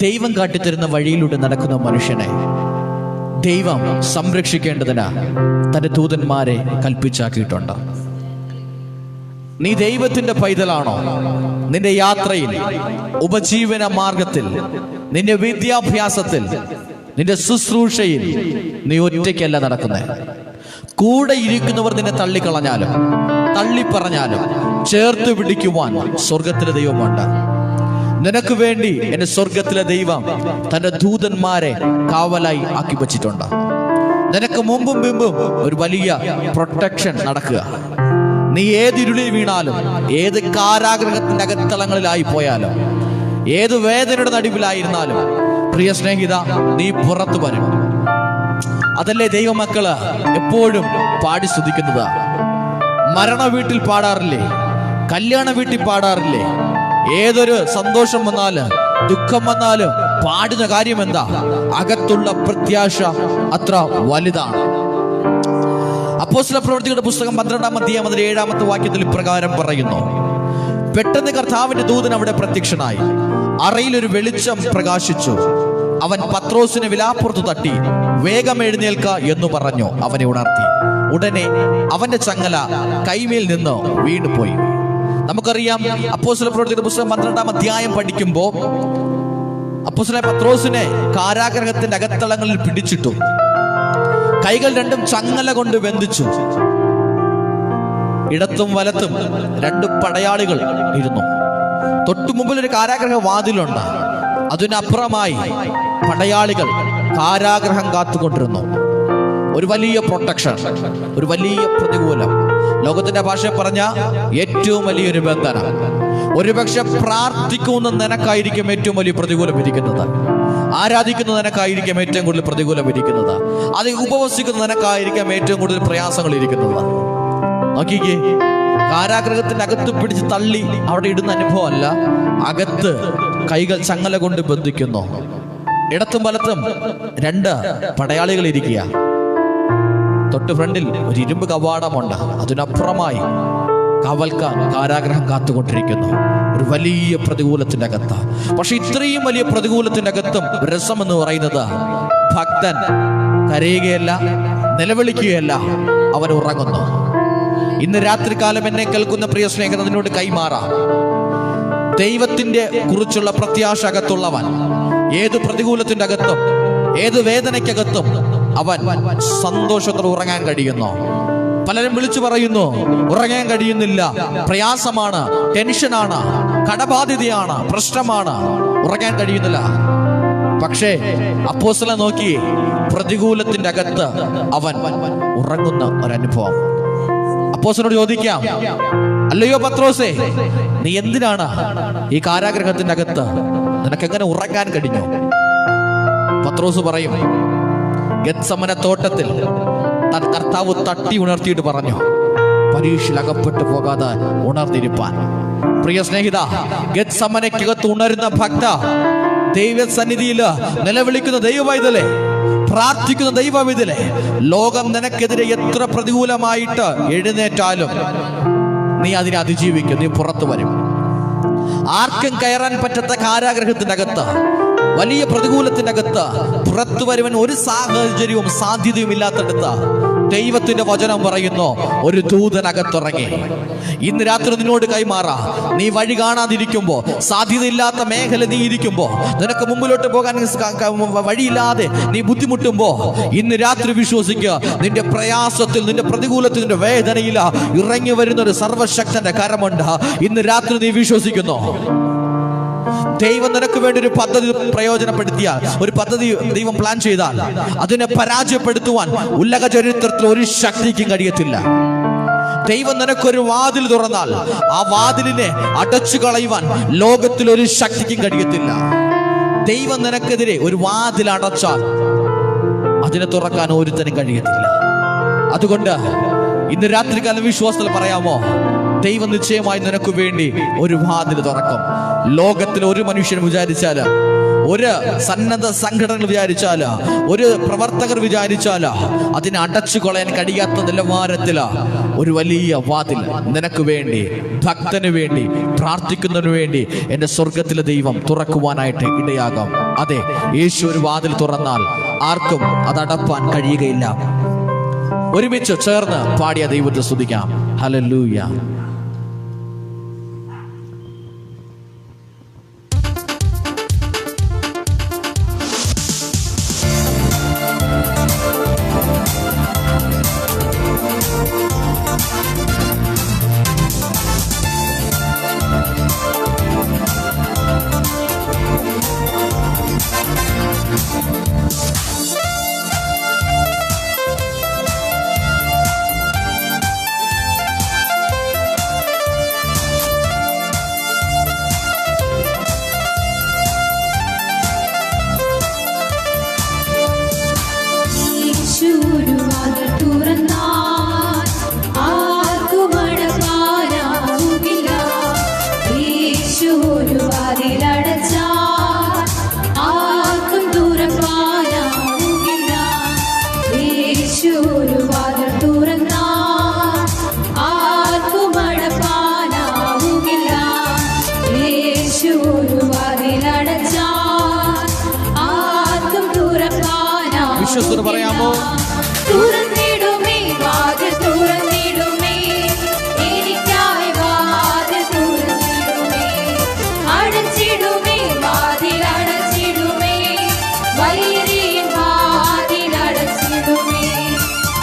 ദൈവം കാട്ടിത്തരുന്ന വഴിയിലൂടെ നടക്കുന്ന മനുഷ്യനെ ദൈവം സംരക്ഷിക്കേണ്ടതിന് തന്റെ ദൂതന്മാരെ കൽപ്പിച്ചാക്കിയിട്ടുണ്ട്. നീ ദൈവത്തിന്റെ പൈതലാണോ? നിന്റെ യാത്രയിൽ, ഉപജീവന മാർഗത്തിൽ, നിന്റെ വിദ്യാഭ്യാസത്തിൽ, നിന്റെ ശുശ്രൂഷയിൽ നീ ഒറ്റയ്ക്കല്ല നടക്കുന്നേ. കൂടെ ഇരിക്കുന്നവർ നിന്നെ തള്ളിക്കളഞ്ഞാലും തള്ളിപ്പറഞ്ഞാലും ചേർത്ത് പിടിക്കുവാൻ സ്വർഗത്തിലെ ദൈവമുണ്ട്. നിനക്ക് വേണ്ടി എന്റെ സ്വർഗത്തിലെ ദൈവം തന്റെ ദൂതന്മാരെ കാവലായി ആക്കി വച്ചിട്ടുണ്ട്. നിനക്ക് മുമ്പും പിമ്പും ഒരു വലിയ പ്രൊട്ടക്ഷൻ നടക്കുക. നീ ഏതിരുളിൽ വീണാലും, ഏത് കാരാഗ്രഹത്തിന്റെ അകത്തളങ്ങളിലായി പോയാലും, ഏത് വേദനയുടെ നടുവിലായിരുന്നാലും, പ്രിയ സ്നേഹിത, നീ പുറത്തു വരും. അതല്ലേ ദൈവമക്കള് എപ്പോഴും പാടി സ്തുതിക്കുന്നത്. മരണ വീട്ടിൽ പാടാറില്ലേ? കല്യാണ വീട്ടിൽ പാടാറില്ലേ? ഏതൊരു സന്തോഷം വന്നാലും ദുഃഖം വന്നാലും പാടുന്ന കാര്യം എന്താ? അകത്തുള്ള പ്രത്യാശ അത്ര വലുതാണ്. അപ്പോസ്തല പ്രവൃത്തികളുടെ പുസ്തകം 12-ാം അധ്യായം 7-ാമത്തെ വാക്യത്തിൽ ഇപ്രകാരം പറയുന്നു: പെട്ടെന്ന് കർത്താവിന്റെ ദൂതൻ അവിടെ പ്രത്യക്ഷനായി, അറയിലൊരു വെളിച്ചം പ്രകാശിച്ചു. അവൻ പത്രോസിനെ വിലാപ്പുറത്ത് തട്ടി, വേഗം എഴുന്നേൽക്ക എന്ന് പറഞ്ഞു അവനെ ഉണർത്തി. ഉടനെ അവന്റെ ചങ്ങല കൈമേൽ നിന്ന് വീണുപോയി. നമുക്കറിയാം, അപ്പോസ്തല പ്രവൃത്തികളുടെ പുസ്തകം 12-ാം അധ്യായം പഠിക്കുമ്പോൾ അപ്പോസ്തലനായ പത്രോസിനെ കാരാഗ്രഹത്തിന്റെ അകത്തളങ്ങളിൽ പിടിച്ചിട്ടു. കൈകൾ രണ്ടും ചങ്ങല കൊണ്ട് ബന്ധിച്ചു. ഇടത്തും വലത്തും 2 പടയാളികൾ ഇരുന്നു. തൊട്ടു മുമ്പിൽ ഒരു കാരാഗ്രഹ വാതിലുണ്ട്. അതിനപ്പുറമായി പടയാളികൾ കാരാഗ്രഹം കാത്തുകൊണ്ടിരുന്നു. ഒരു വലിയ പ്രൊട്ടക്ഷൻ, ഒരു വലിയ പ്രതികൂലം. ലോകത്തിന്റെ ഭാഷ പറഞ്ഞ ഏറ്റവും വലിയൊരു ബന്ധനം. ഒരുപക്ഷെ പ്രാർത്ഥിക്കുന്ന നിനക്കായിരിക്കും ഏറ്റവും വലിയ പ്രതികൂലം ഇരിക്കുന്നത്. ആരാധിക്കുന്ന നിനക്കായിരിക്കും ഏറ്റവും കൂടുതൽ പ്രതികൂലം ഇരിക്കുന്നത്. അത് ഉപവസിക്കുന്ന നിനക്കായിരിക്കാം ഏറ്റവും കൂടുതൽ പ്രയാസങ്ങൾ ഇരിക്കുന്നത്. നോക്കിക്കേ, കാരാഗ്രഹത്തിന്റെ അകത്ത് പിടിച്ച് തള്ളി അവിടെ ഇടുന്ന അനുഭവമല്ല, അകത്ത് കൈകൾ ചങ്ങല കൊണ്ട് ബന്ധിക്കുന്നു. ഇടത്തും വലത്തും 2 പടയാളികൾ ഇരിക്കുക. തൊട്ട് ഫ്രണ്ടിൽ ഒരു ഇരുമ്പ് കവാടമുണ്ട്. അതിനപ്പുറമായി കാവൽക്കാർ കാരാഗ്രഹം കാത്തുകൊണ്ടിരിക്കുന്നു. ഒരു വലിയ പ്രതികൂലത്തിന്റെ അകത്ത്. പക്ഷെ ഇത്രയും വലിയ പ്രതികൂലത്തിന്റെ അകത്തും രസം എന്ന് പറയുന്നത്, ഭക്തൻ കരയുകയല്ല, നിലവിളിക്കുകയല്ല, അവൻ ഉറങ്ങുന്നു. ഇന്ന് രാത്രികാലം എന്നെ കേൾക്കുന്ന പ്രിയ സ്നേഹിതൻ, അതിനോട് കൈമാറാം. ദൈവത്തിന്റെ കുറിച്ചുള്ള പ്രത്യാശ അകത്തുള്ളവൻ ഏത് പ്രതികൂലത്തിന്റെ അകത്തും ഏത് വേദനയ്ക്കകത്തും അവൻ സന്തോഷത്തോടെ ഉറങ്ങാൻ കഴിയുന്നു. പലരും വിളിച്ചു പറയുന്നു, ഉറങ്ങാൻ കഴിയുന്നില്ല, പ്രയാസമാണ്, ടെൻഷനാണ്, കടബാധ്യതയാണ്, പ്രശ്നമാണ്, ഉറങ്ങാൻ കഴിയുന്നില്ല. പക്ഷേ അപ്പോസ്തലനെ നോക്കി, പ്രതികൂലത്തിന്റെ അകത്ത് അവൻ ഉറങ്ങുന്ന ഒരനുഭവം. അപ്പോസ്തലനോട് ചോദിക്കാം, അല്ലയോ പത്രോസേ, നീ എന്തിനാണ് ഈ കാരാഗ്രഹത്തിന്റെ അകത്ത്, നിനക്കെങ്ങനെ ഉറങ്ങാൻ കഴിഞ്ഞു? പത്രോസ് പറയും, ഗെത്സമന തോട്ടത്തിൽ കർത്താവ് തട്ടി ഉണർത്തിയിട്ട് പറഞ്ഞു, പരീക്ഷയിൽ അകപ്പെട്ടു പോകാതെ ഉണർന്നിരിപ്പാൻ. പ്രിയ സ്നേഹിത, ഗെത്സമനയ്ക്കകത്ത് ഉണരുന്ന ഭക്ത, ദൈവസന്നിധിയിൽ നിലവിളിക്കുന്ന ദൈവവൈതലേ, പ്രാർത്ഥിക്കുന്ന ദൈവവിതലേ, ലോകം നിനക്കെതിരെ എത്ര പ്രതികൂലമായിട്ട് എഴുന്നേറ്റാലും നീ അതിനെ അതിജീവിക്കും, നീ പുറത്തു വരും. ആർക്കും കയറാൻ പറ്റാത്ത കാരാഗ്രഹത്തിന്റെ അകത്ത്, വലിയ പ്രതികൂലത്തിന്റെ അകത്ത് പുറത്തു വരുവാൻ ഒരു സാഹചര്യവും സാധ്യതയും ഇല്ലാത്തടുത്ത് ദൈവത്തിന്റെ വചനം പറയുന്നു, ഒരു ദൂതനകത്തിറങ്ങി. ഇന്ന് രാത്രി നിന്നോട് കൈമാറാ, നീ വഴി കാണാതിരിക്കുമ്പോ, സാധ്യതയില്ലാത്ത മേഖല നീ ഇരിക്കുമ്പോ, നിനക്ക് മുമ്പിലോട്ട് പോകാൻ വഴിയില്ലാതെ നീ ബുദ്ധിമുട്ടുമ്പോ, ഇന്ന് രാത്രി വിശ്വസിക്കുക, നിന്റെ പ്രയാസത്തിൽ, നിന്റെ പ്രതികൂലത്തിൽ, നിന്റെ വേദനയിൽ ഇറങ്ങി വരുന്ന ഒരു സർവശക്തന്റെ കരമുണ്ട്. ഇന്ന് രാത്രി നീ വിശ്വസിക്കുന്നു, ദൈവം നിനക്ക് വേണ്ടി ഒരു പദ്ധതി പ്രയോജനപ്പെടുത്തിയാൽ, ഒരു പദ്ധതി ദൈവം പ്ലാൻ ചെയ്താൽ, അതിനെ പരാജയപ്പെടുത്തുവാൻ ഉലക ചരിത്രത്തിൽ ഒരു ശക്തിക്കും കഴിയത്തില്ല. ദൈവം നിനക്കൊരു വാതിൽ തുറന്നാൽ ആ വാതിലിനെ അടച്ചു കളയുവാൻ ലോകത്തിൽ ഒരു ശക്തിക്കും കഴിയത്തില്ല. ദൈവം നിനക്കെതിരെ ഒരു വാതിൽ അടച്ചാൽ അതിനെ തുറക്കാൻ ഒരുത്തനും കഴിയത്തില്ല. അതുകൊണ്ട് ഇന്ന് രാത്രികാലം വിശ്വാസത്തിൽ പറയാമോ, ദൈവം നിശ്ചയമായി നിനക്ക് വേണ്ടി ഒരു വാതിൽ തുറക്കും. ലോകത്തിൽ ഒരു മനുഷ്യൻ വിചാരിച്ചാല്, ഒരു സന്നദ്ധ സംഘടനകൾ വിചാരിച്ചാല്, ഒരു പ്രവർത്തകർ വിചാരിച്ചാല് അതിനെ അടച്ചു കളയാൻ കഴിയാത്ത നിലവാരത്തില് ഒരു വലിയ വാതിൽ നിനക്ക് വേണ്ടി, ഭക്തന് വേണ്ടി, പ്രാർത്ഥിക്കുന്നതിന് വേണ്ടി എൻ്റെ സ്വർഗത്തിലെ ദൈവം തുറക്കുവാനായിട്ട് ഇടയാകാം. അതെ, യേശു ഒരു വാതിൽ തുറന്നാൽ ആർക്കും അതടപ്പാൻ കഴിയുകയില്ല. ഒരുമിച്ച് ചേർന്ന് പാടിയ ദൈവത്തെ സ്തുതിക്കാം. ഹല്ലേലൂയ. വിശ്വസ്തോട് പറയാമോ, തുറന്നിടുമേ വാതിൽ, തുറന്നിടുമേ എനിക്കായി വാതിൽ, തുറന്നിടുമേ അടച്ചിടുമേ വാതിൽ, അടച്ചിടുമേ വൈരിൻ വാതിൽ, അടച്ചിടുമേ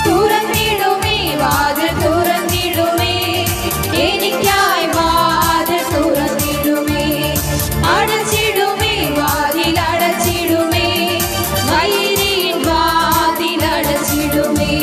തുറന്നിടുമേ വാതിൽ, തുറന്നിടുമേ എനിക്കായി വാതിൽ, തുറന്നിടുമേ അടച്ചിടുമേ വാതിൽ, അടച്ചിടുമേ വൈരിൻ വാതിൽ, അടച്ചിടുമേ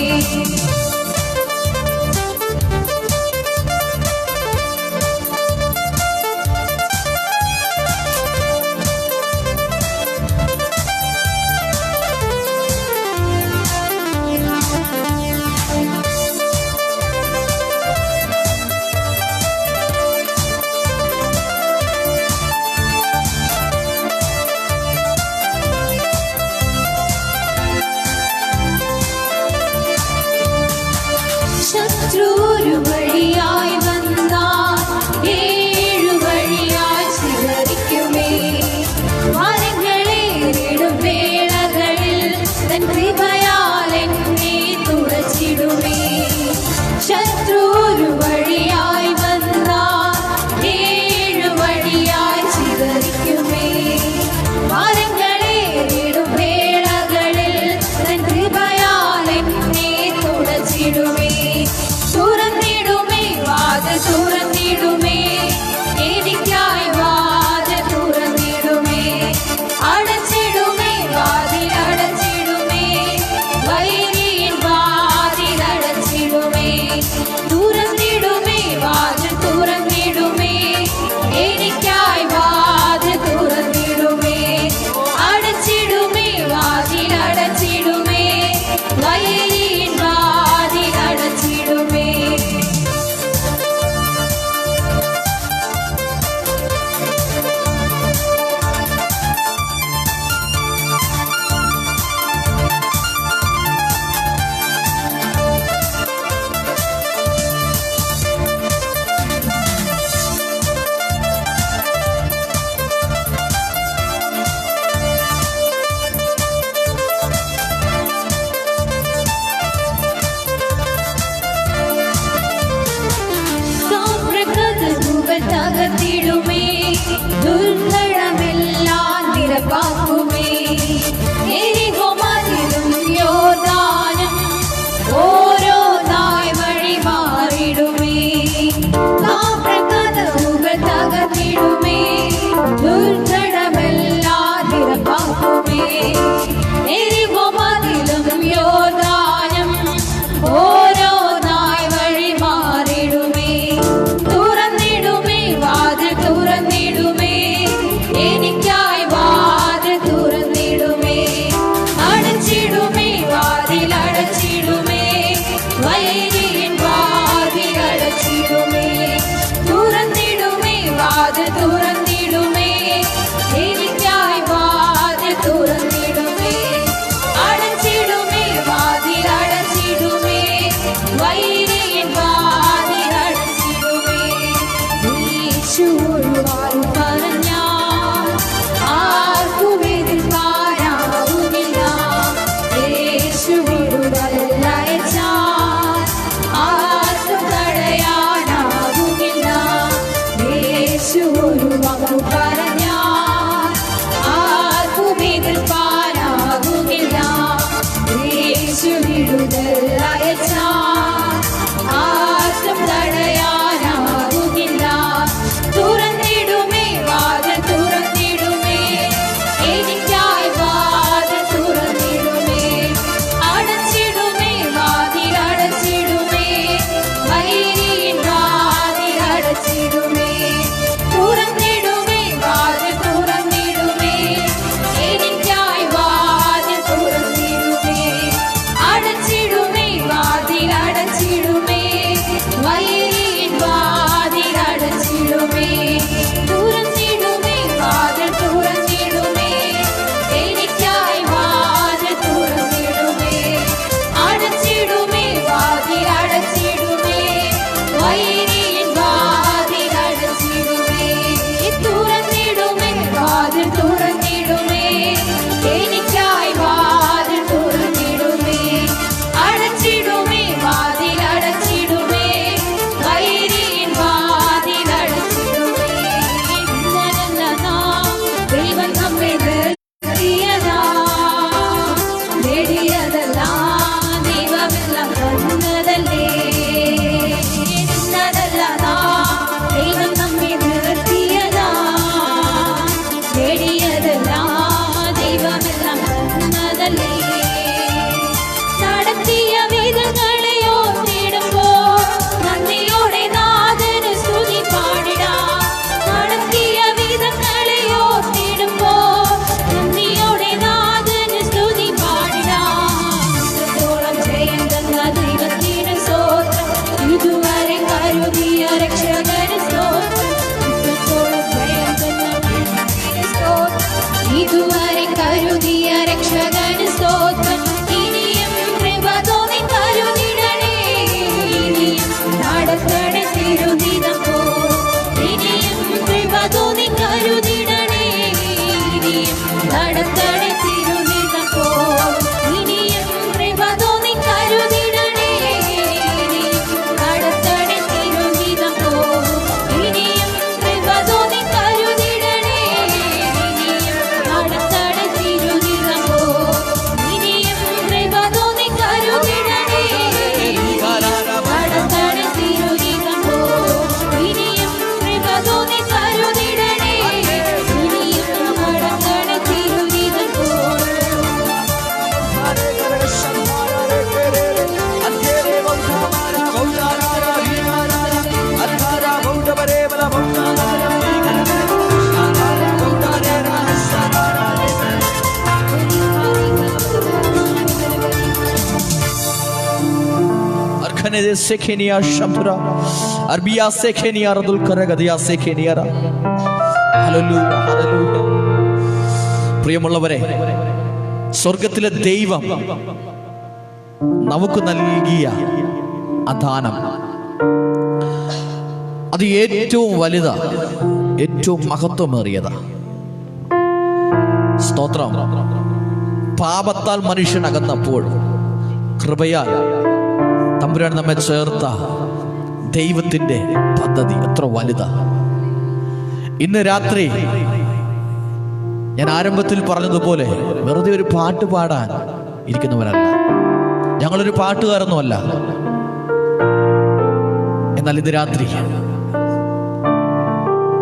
വൈരിയിൻ വാതിൽ അടച്ചിടുമേ. തകർത്തിടുമേ, ദുർഘടമെല്ലാം നിരപ്പാക്കുമേ. എരിഹോ മതിലും യോർദാനും ഓരോന്നായി വഴി മാറിടുമേ. താമ്രകതവുകൾ തകർത്തിടുമേ, ദുർഘടമെല്ലാം നിരപ്പാക്കുമേ. എരിഹോ മതിലും യോർദാനും ഓരോന്നായി വഴി മാറിടുമേ. തുറന്നിടുമേ, എനിക്കായി വാതിൽ തുറന്നിടുമേ. അടച്ചിടുമേ, വാതിൽ അടച്ചിടുമേ, വൈരിയിൻ വാതിൽ അടച്ചിടുമേ. തുറന്നിടുമേ, വാതിൽ തുറന്നിടുമേ, എനിക്കായി വാതിൽ തുറന്നിടുമേ. അടച്ചിടുമേ, വാതിൽ അടച്ചിടുമേ, വൈരിയിൻ വാതിൽ അടച്ചിടുമേ. യേശുവൊരുവാൻ പറഞ്ഞാൽ ആർക്കും എതിർക്കാനാവുകില്ല. യേശു വിടുതലയച്ചാൽ ആർക്കും തടയാനാവുകില്ല. യേശുവൊരുവാൻ പറഞ്ഞാൽ ആർക്കും എതിർക്കാനാവുകില്ല. യേശു വിടുതലയച്ചാൽ ആർക്കും തടയാനാവുകില്ല. തുറന്നിടുമേ, വാതിൽ തുറന്നിടുമേ, എനിക്കായി വാതിൽ തുറന്നിടുമേ. അടച്ചിടുമേ, വാതിൽ അടച്ചിടുമേ, വൈരിയിൻ വാതിൽ അടച്ചിടുമേ. തുറന്നിടുമേ, വാതിൽ തുറന്നിടുമേ, എനിക്കായി വാതിൽ തുറന്നിടുമേ. അടച്ചിടുമേ, വാതിൽ അടച്ചിടുമേ, വൈരിയിൻ വാതിൽ അടച്ചിടുമേ. തുറന്നിടുമേ, വാതിൽ തുറന്നിടുമേ, എനിക്കായി വാതിൽ തുറന്നിടുമേ. അടച്ചിടുമേ, വാതിൽ അടച്ചിടുമേ, വൈരിയിൻ വാതിൽ അടച്ചിടുമേ. തുറന്നിടുമേ, വാതിൽ തുറന്നിടുമേ, എനിക്കായി വാതിൽ തുറന്നിടുമേ. അടച്ചിടുമേ, വാതിൽ അടച്ചിടുമേ, വൈരിയിൻ വാതിൽ അടച്ചിടുമേ. ഇന്നലല്ല നാം ദൈവം നമ്മെ നിർത്തിയതാ, നേടിയതല്ല ദൈവമെല്ലാം തന്നതല്ലേ. ഇന്നലല്ല നാം ദൈവം നമ്മെ നിർത്തിയതാ, നേടിയതല്ല ദൈവമെല്ലാം തന്നതല്ലേ. നടത്തിയ വിധങ്ങളെ ഓർത്തിടുമ്പോൾ നന്ദിയോടെ നാഥന് സ്തുതി പാടിടാം. നടത്തിയ വിധങ്ങളെ ഓർത്തിടുമ്പോൾ നന്ദിയോടെ നാഥന് സ്തുതി പാടിടാം. പ്രിയമുള്ളവരെ, സ്വർഗത്തിലെ ദൈവം നമുക്ക് നൽകിയ ദാനം അത് ഏറ്റവും വലുതാ, ഏറ്റവും മഹത്വമേറിയതാ. സ്തോത്രം. പാപത്താൽ മനുഷ്യൻ അകന്നപ്പോൾ കൃപയാൽ തമ്പുരാൻ നമ്മെ ചേർത്ത ദൈവത്തിന്റെ പദ്ധതി എത്ര വലുതാ. ഇന്ന് രാത്രി ഞാൻ ആരംഭത്തിൽ പറഞ്ഞതുപോലെ വെറുതെ ഒരു പാട്ട് പാടാൻ ഇരിക്കുന്നവരല്ല, ഞങ്ങളൊരു പാട്ടുകാരൊന്നുമല്ല. എന്നാൽ ഇന്ന് രാത്രി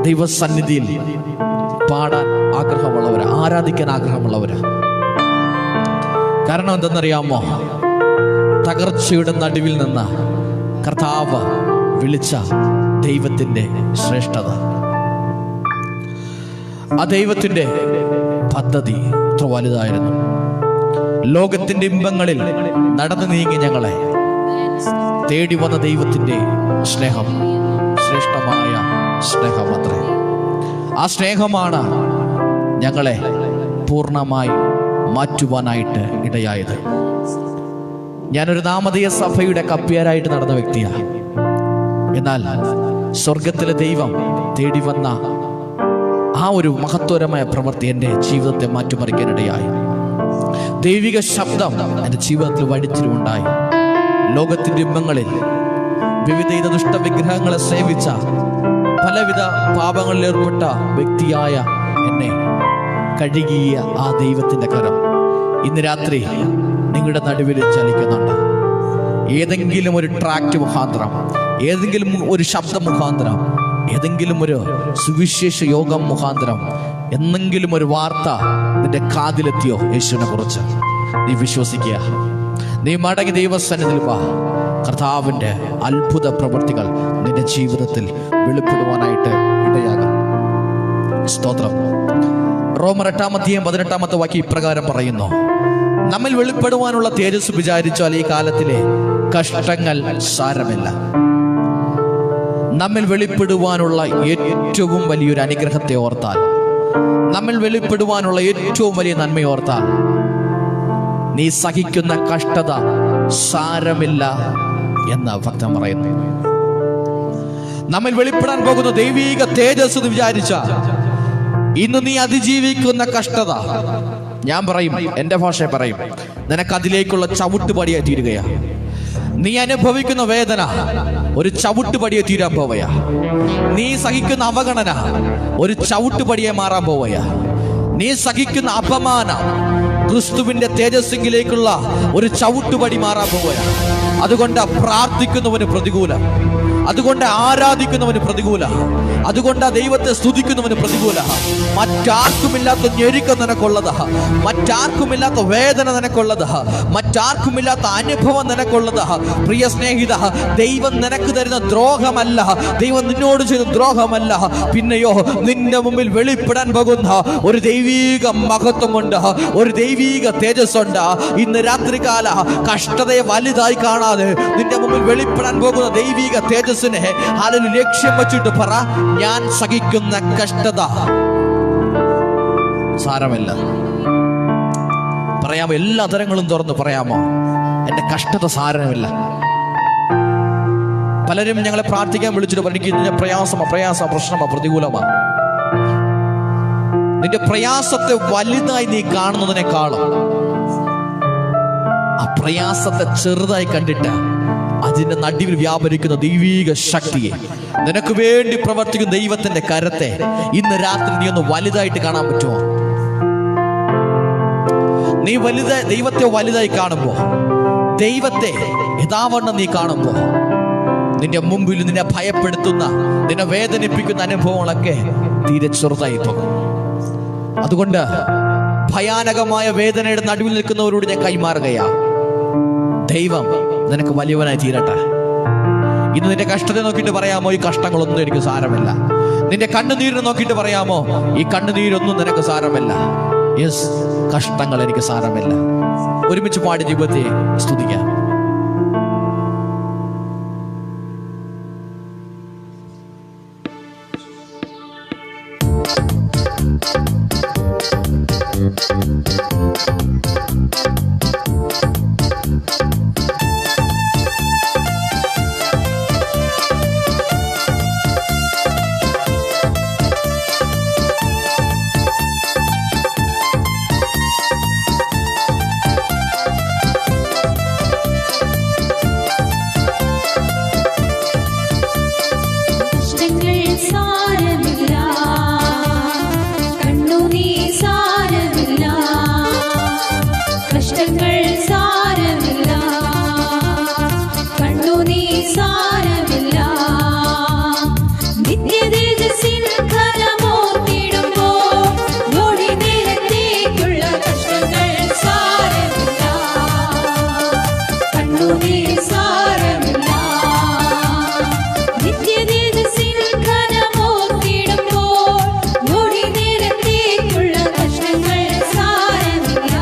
ദൈവസന്നിധിയിൽ പാടാൻ ആഗ്രഹമുള്ളവരാ, ആരാധിക്കാൻ ആഗ്രഹമുള്ളവരാ. കാരണം എന്തെന്നറിയാമോ? തകർച്ചയുടെ നടുവിൽ നിന്ന് കർത്താവ് വിളിച്ച ദൈവത്തിന്റെ ശ്രേഷ്ഠത, ആ ദൈവത്തിന്റെ പദ്ധതി എത്ര വലുതായിരുന്നു. ലോകത്തിന്റെ ഇമ്പങ്ങളിൽ നടന്നു നീങ്ങി ഞങ്ങളെ തേടി വന്ന ദൈവത്തിന്റെ സ്നേഹം ശ്രേഷ്ഠമായ സ്നേഹമത്രേ. ആ സ്നേഹമാണ് ഞങ്ങളെ പൂർണ്ണമായി മാറ്റുവാനായിട്ട് ഇടയായത്. ഞാനൊരു നാമധേയ സഭയുടെ കപ്പ്യാരായിട്ട് നടന്ന വ്യക്തിയാണ്. എന്നാൽ സ്വർഗത്തിലെ ദൈവം തേടി വന്ന ആ ഒരു മഹത്വരമായ പ്രവൃത്തി എൻ്റെ ജീവിതത്തെ മാറ്റിമറിക്കാനിടയായി. ദൈവിക ശബ്ദം എൻ്റെ ജീവിതത്തിൽ വടിച്ചിട്ടുണ്ടായി. ലോകത്തിൻ്റെ ഇമ്പങ്ങളിൽ വിവിധ ദുഷ്ടവിഗ്രഹങ്ങളെ സേവിച്ച പലവിധ പാപങ്ങളിൽ ഏർപ്പെട്ട വ്യക്തിയായ എന്നെ കഴുകിയ ആ ദൈവത്തിൻ്റെ കരം ഇന്ന് രാത്രി നിങ്ങളുടെ നടുവിൽ ചലിക്കുന്നുണ്ട്. ഏതെങ്കിലും ഒരു ട്രാക്ട് മുഖാന്തരം, ഏതെങ്കിലും ഒരു ശബ്ദ മുഖാന്തരം, ഏതെങ്കിലും ഒരു സുവിശേഷ യോഗം മുഖാന്തരം എന്തെങ്കിലും ഒരു വാർത്ത നിന്റെ കാതിലെത്തിയോ യേശുവിനെ കുറിച്ച്? നീ വിശ്വസിക്കുക, നീ മടങ്ങി ദൈവസന്നിധിയിൽ വാ. കർത്താവിൻ്റെ അത്ഭുത പ്രവൃത്തികൾ നിന്റെ ജീവിതത്തിൽ വെളിപ്പെടുവാനായിട്ട് ഇടയാകും. സ്തോത്രം. റോമർ 8:18 ഇപ്രകാരം പറയുന്നു: നമ്മിൽ വെളിപ്പെടുവാനുള്ള തേജസ് വിചാരിച്ചാൽ ഈ കാലത്തിലെ കഷ്ടങ്ങൾ സാരമില്ല. നമ്മിൽ വെളിപ്പെടുവാനുള്ള ഏറ്റവും വലിയൊരു അനുഗ്രഹത്തെ ഓർത്താൽ, നമ്മിൽ വെളിപ്പെടുവാനുള്ള ഏറ്റവും വലിയ നന്മയോർത്താൽ, നീ സഹിക്കുന്ന കഷ്ടത സാരമില്ല എന്ന് ഭക്തൻ പറയുന്നു. നമ്മിൽ വെളിപ്പെടാൻ പോകുന്ന ദൈവീക തേജസ് എന്ന് വിചാരിച്ച ഇന്ന് നീ അതിജീവിക്കുന്ന കഷ്ടത, ഞാൻ പറയും, എൻ്റെ ഭാഷയെ പറയും, നിനക്ക് അതിലേക്കുള്ള ചവിട്ടുപടിയായി തീരുകയാ. നീ അനുഭവിക്കുന്ന വേദന ഒരു ചവിട്ടുപടിയെ തീരാൻ പോവയാ. നീ സഹിക്കുന്ന അവഗണന ഒരു ചവിട്ടുപടിയെ മാറാൻ പോവയാ. നീ സഹിക്കുന്ന അപമാനം ക്രിസ്തുവിന്റെ തേജസ്സിലേക്കുള്ള ഒരു ചവിട്ടുപടി മാറാൻ പോവുകയാണ്. അതുകൊണ്ട് പ്രാർത്ഥിക്കുന്നവന് പ്രതികൂലം, അതുകൊണ്ട് ആരാധിക്കുന്നവന് പ്രതികൂല, അതുകൊണ്ട് ദൈവത്തെ സ്തുതിക്കുന്നവന് പ്രതികൂല. മറ്റാർക്കുമില്ലാത്ത ഞെരുക്കം നിനക്കുള്ളതാ, മറ്റാർക്കുമില്ലാത്ത വേദന നിനക്കുള്ളതാ, മറ്റാർക്കുമില്ലാത്ത അനുഭവം നിനക്കുള്ളതാ. പ്രിയ സ്നേഹിത, ദൈവം നിനക്ക് തരുന്ന ദ്രോഹമല്ല, ദൈവം നിന്നോട് ചെയ്യുന്ന ദ്രോഹമല്ല, പിന്നെയോ നിന്റെ മുമ്പിൽ വെളിപ്പെടാൻ പോകുന്ന ഒരു ദൈവീക മഹത്വമുണ്ട്, ഒരു ദൈവീക തേജസ്സുണ്ട്. ഇന്ന് രാത്രികാല കഷ്ടതയെ വലുതായി കാണാതെ നിന്റെ മുമ്പിൽ വെളിപ്പെടാൻ പോകുന്ന ദൈവീക തേജസ്സിനെ ആരും ലക്ഷ്യം വെച്ചിട്ട് പറ, ഞാൻ സഹിക്കുന്ന കഷ്ടത സാരമില്ല. പറയാമോ? എല്ലാ തരങ്ങളും തുറന്ന് പറയാമോ? എന്റെ കഷ്ടത സാരമില്ല. പലരും ഞങ്ങളെ പ്രാർത്ഥിക്കാൻ വിളിച്ചിട്ട് എനിക്ക് നിന്റെ പ്രയാസമാ പ്രശ്നമാ പ്രതികൂലമാ. നിന്റെ പ്രയാസത്തെ വലുതായി നീ കാണുന്നതിനേക്കാളും ആ പ്രയാസത്തെ ചെറുതായി കണ്ടിട്ട് അതിന്റെ നടുവിൽ വ്യാപരിക്കുന്ന ദൈവീക ശക്തിയെ, നിനക്ക് വേണ്ടി പ്രവർത്തിക്കുന്ന ദൈവത്തിന്റെ കരത്തെ ഇന്ന് രാത്രി നീ ഒന്ന് വലുതായിട്ട് കാണാൻ പറ്റുമോ? നീ ദൈവത്തെ വലുതായി കാണുമ്പോ, ദൈവത്തെ യഥാവണ്ണം നീ കാണുമ്പോ, നിന്റെ മുമ്പിൽ നിന്നെ ഭയപ്പെടുത്തുന്ന, നിന്നെ വേദനിപ്പിക്കുന്ന അനുഭവങ്ങളൊക്കെ തീരെ ചെറുതായി പോകും. അതുകൊണ്ട് ഭയാനകമായ വേദനയുടെ നടുവിൽ നിൽക്കുന്നവരോട് ഞാൻ കൈമാറുകയാ, ദൈവം നിനക്ക് വലിയവനായി തീരട്ടെ. ഇന്ന് നിന്റെ കഷ്ടത നോക്കിയിട്ട് പറയാമോ, ഈ കഷ്ടങ്ങളൊന്നും എനിക്ക് സാരമില്ല. നിന്റെ കണ്ണുനീരിനെ നോക്കിയിട്ട് പറയാമോ, ഈ കണ്ണുനീരൊന്നും നിനക്ക് സാരമില്ല. യെസ്, കഷ്ടങ്ങൾ എനിക്ക് സാരമില്ല. ഒരുമിച്ച് പാടി ജീവിതത്തെ സ്തുതിക്കാം. കഷ്ടങ്ങൾ സാരമില്ല, കണ്ണുനീർ സാരമില്ല. നിത്യതേജസ്സിൻ ഘനമോർത്തിടുമ്പോൾ ഞൊടി നേരത്തേക്കുള്ള കഷ്ടങ്ങൾ സാരമില്ല, കണ്ണുനീർ സാരമില്ല. നിത്യതേജസ്സിൻ ഘനമോർത്തിടുമ്പോൾ ഞൊടി നേരത്തേക്കുള്ള കഷ്ടങ്ങൾ സാരമില്ല,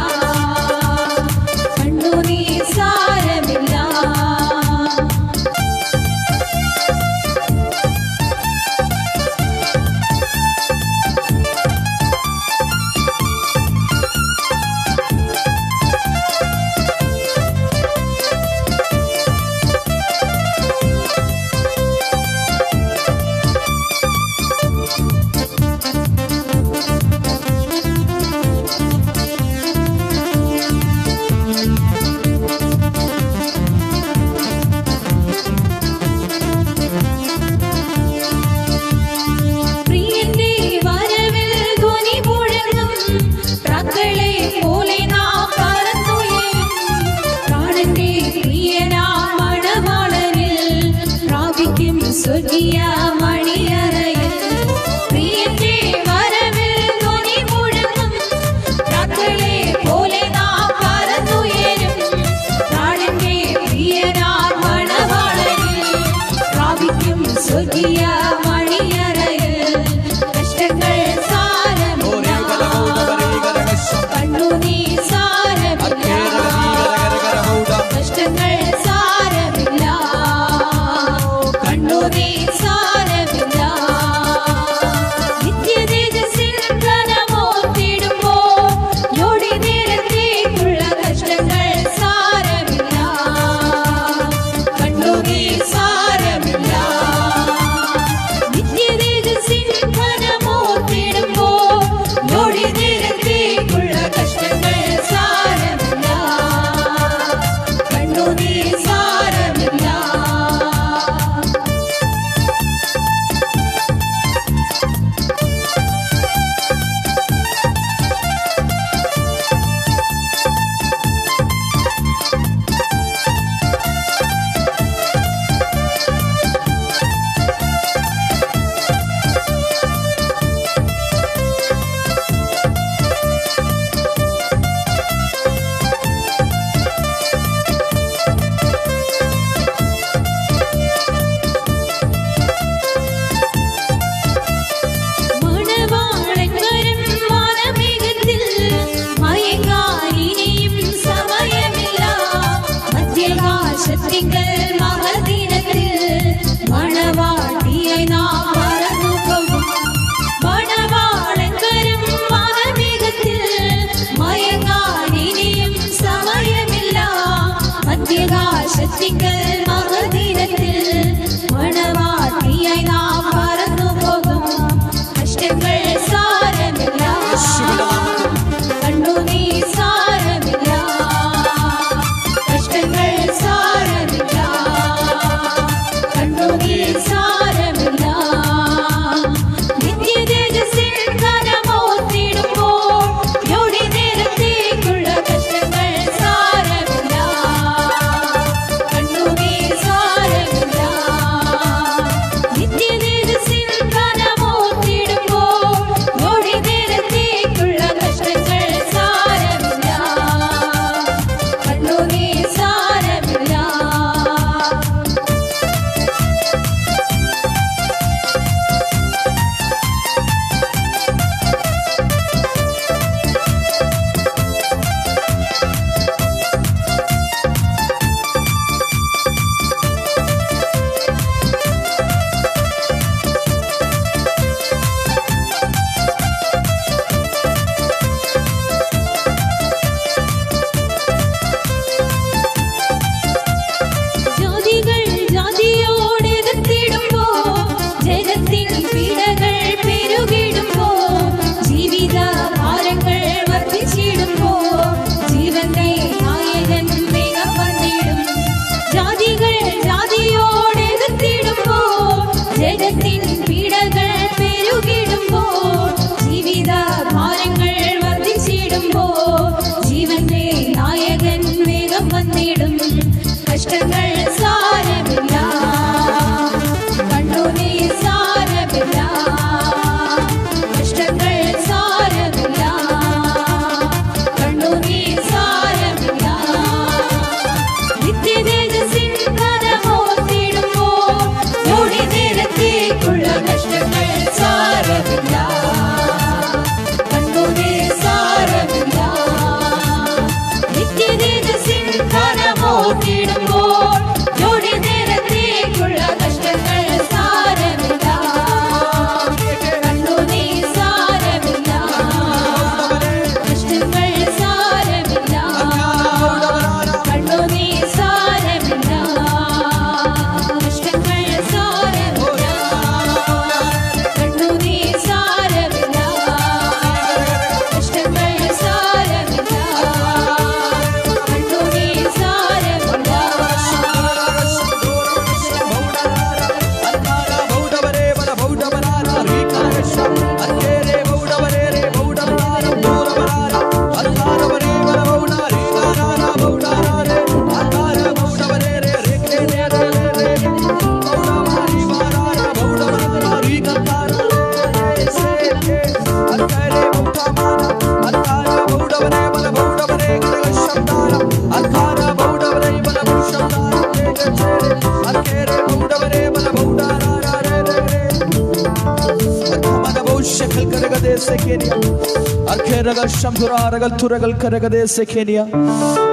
നേരക ശംഭുരാരകൽ തുരകൽ കരകദേ സെഖേനിയ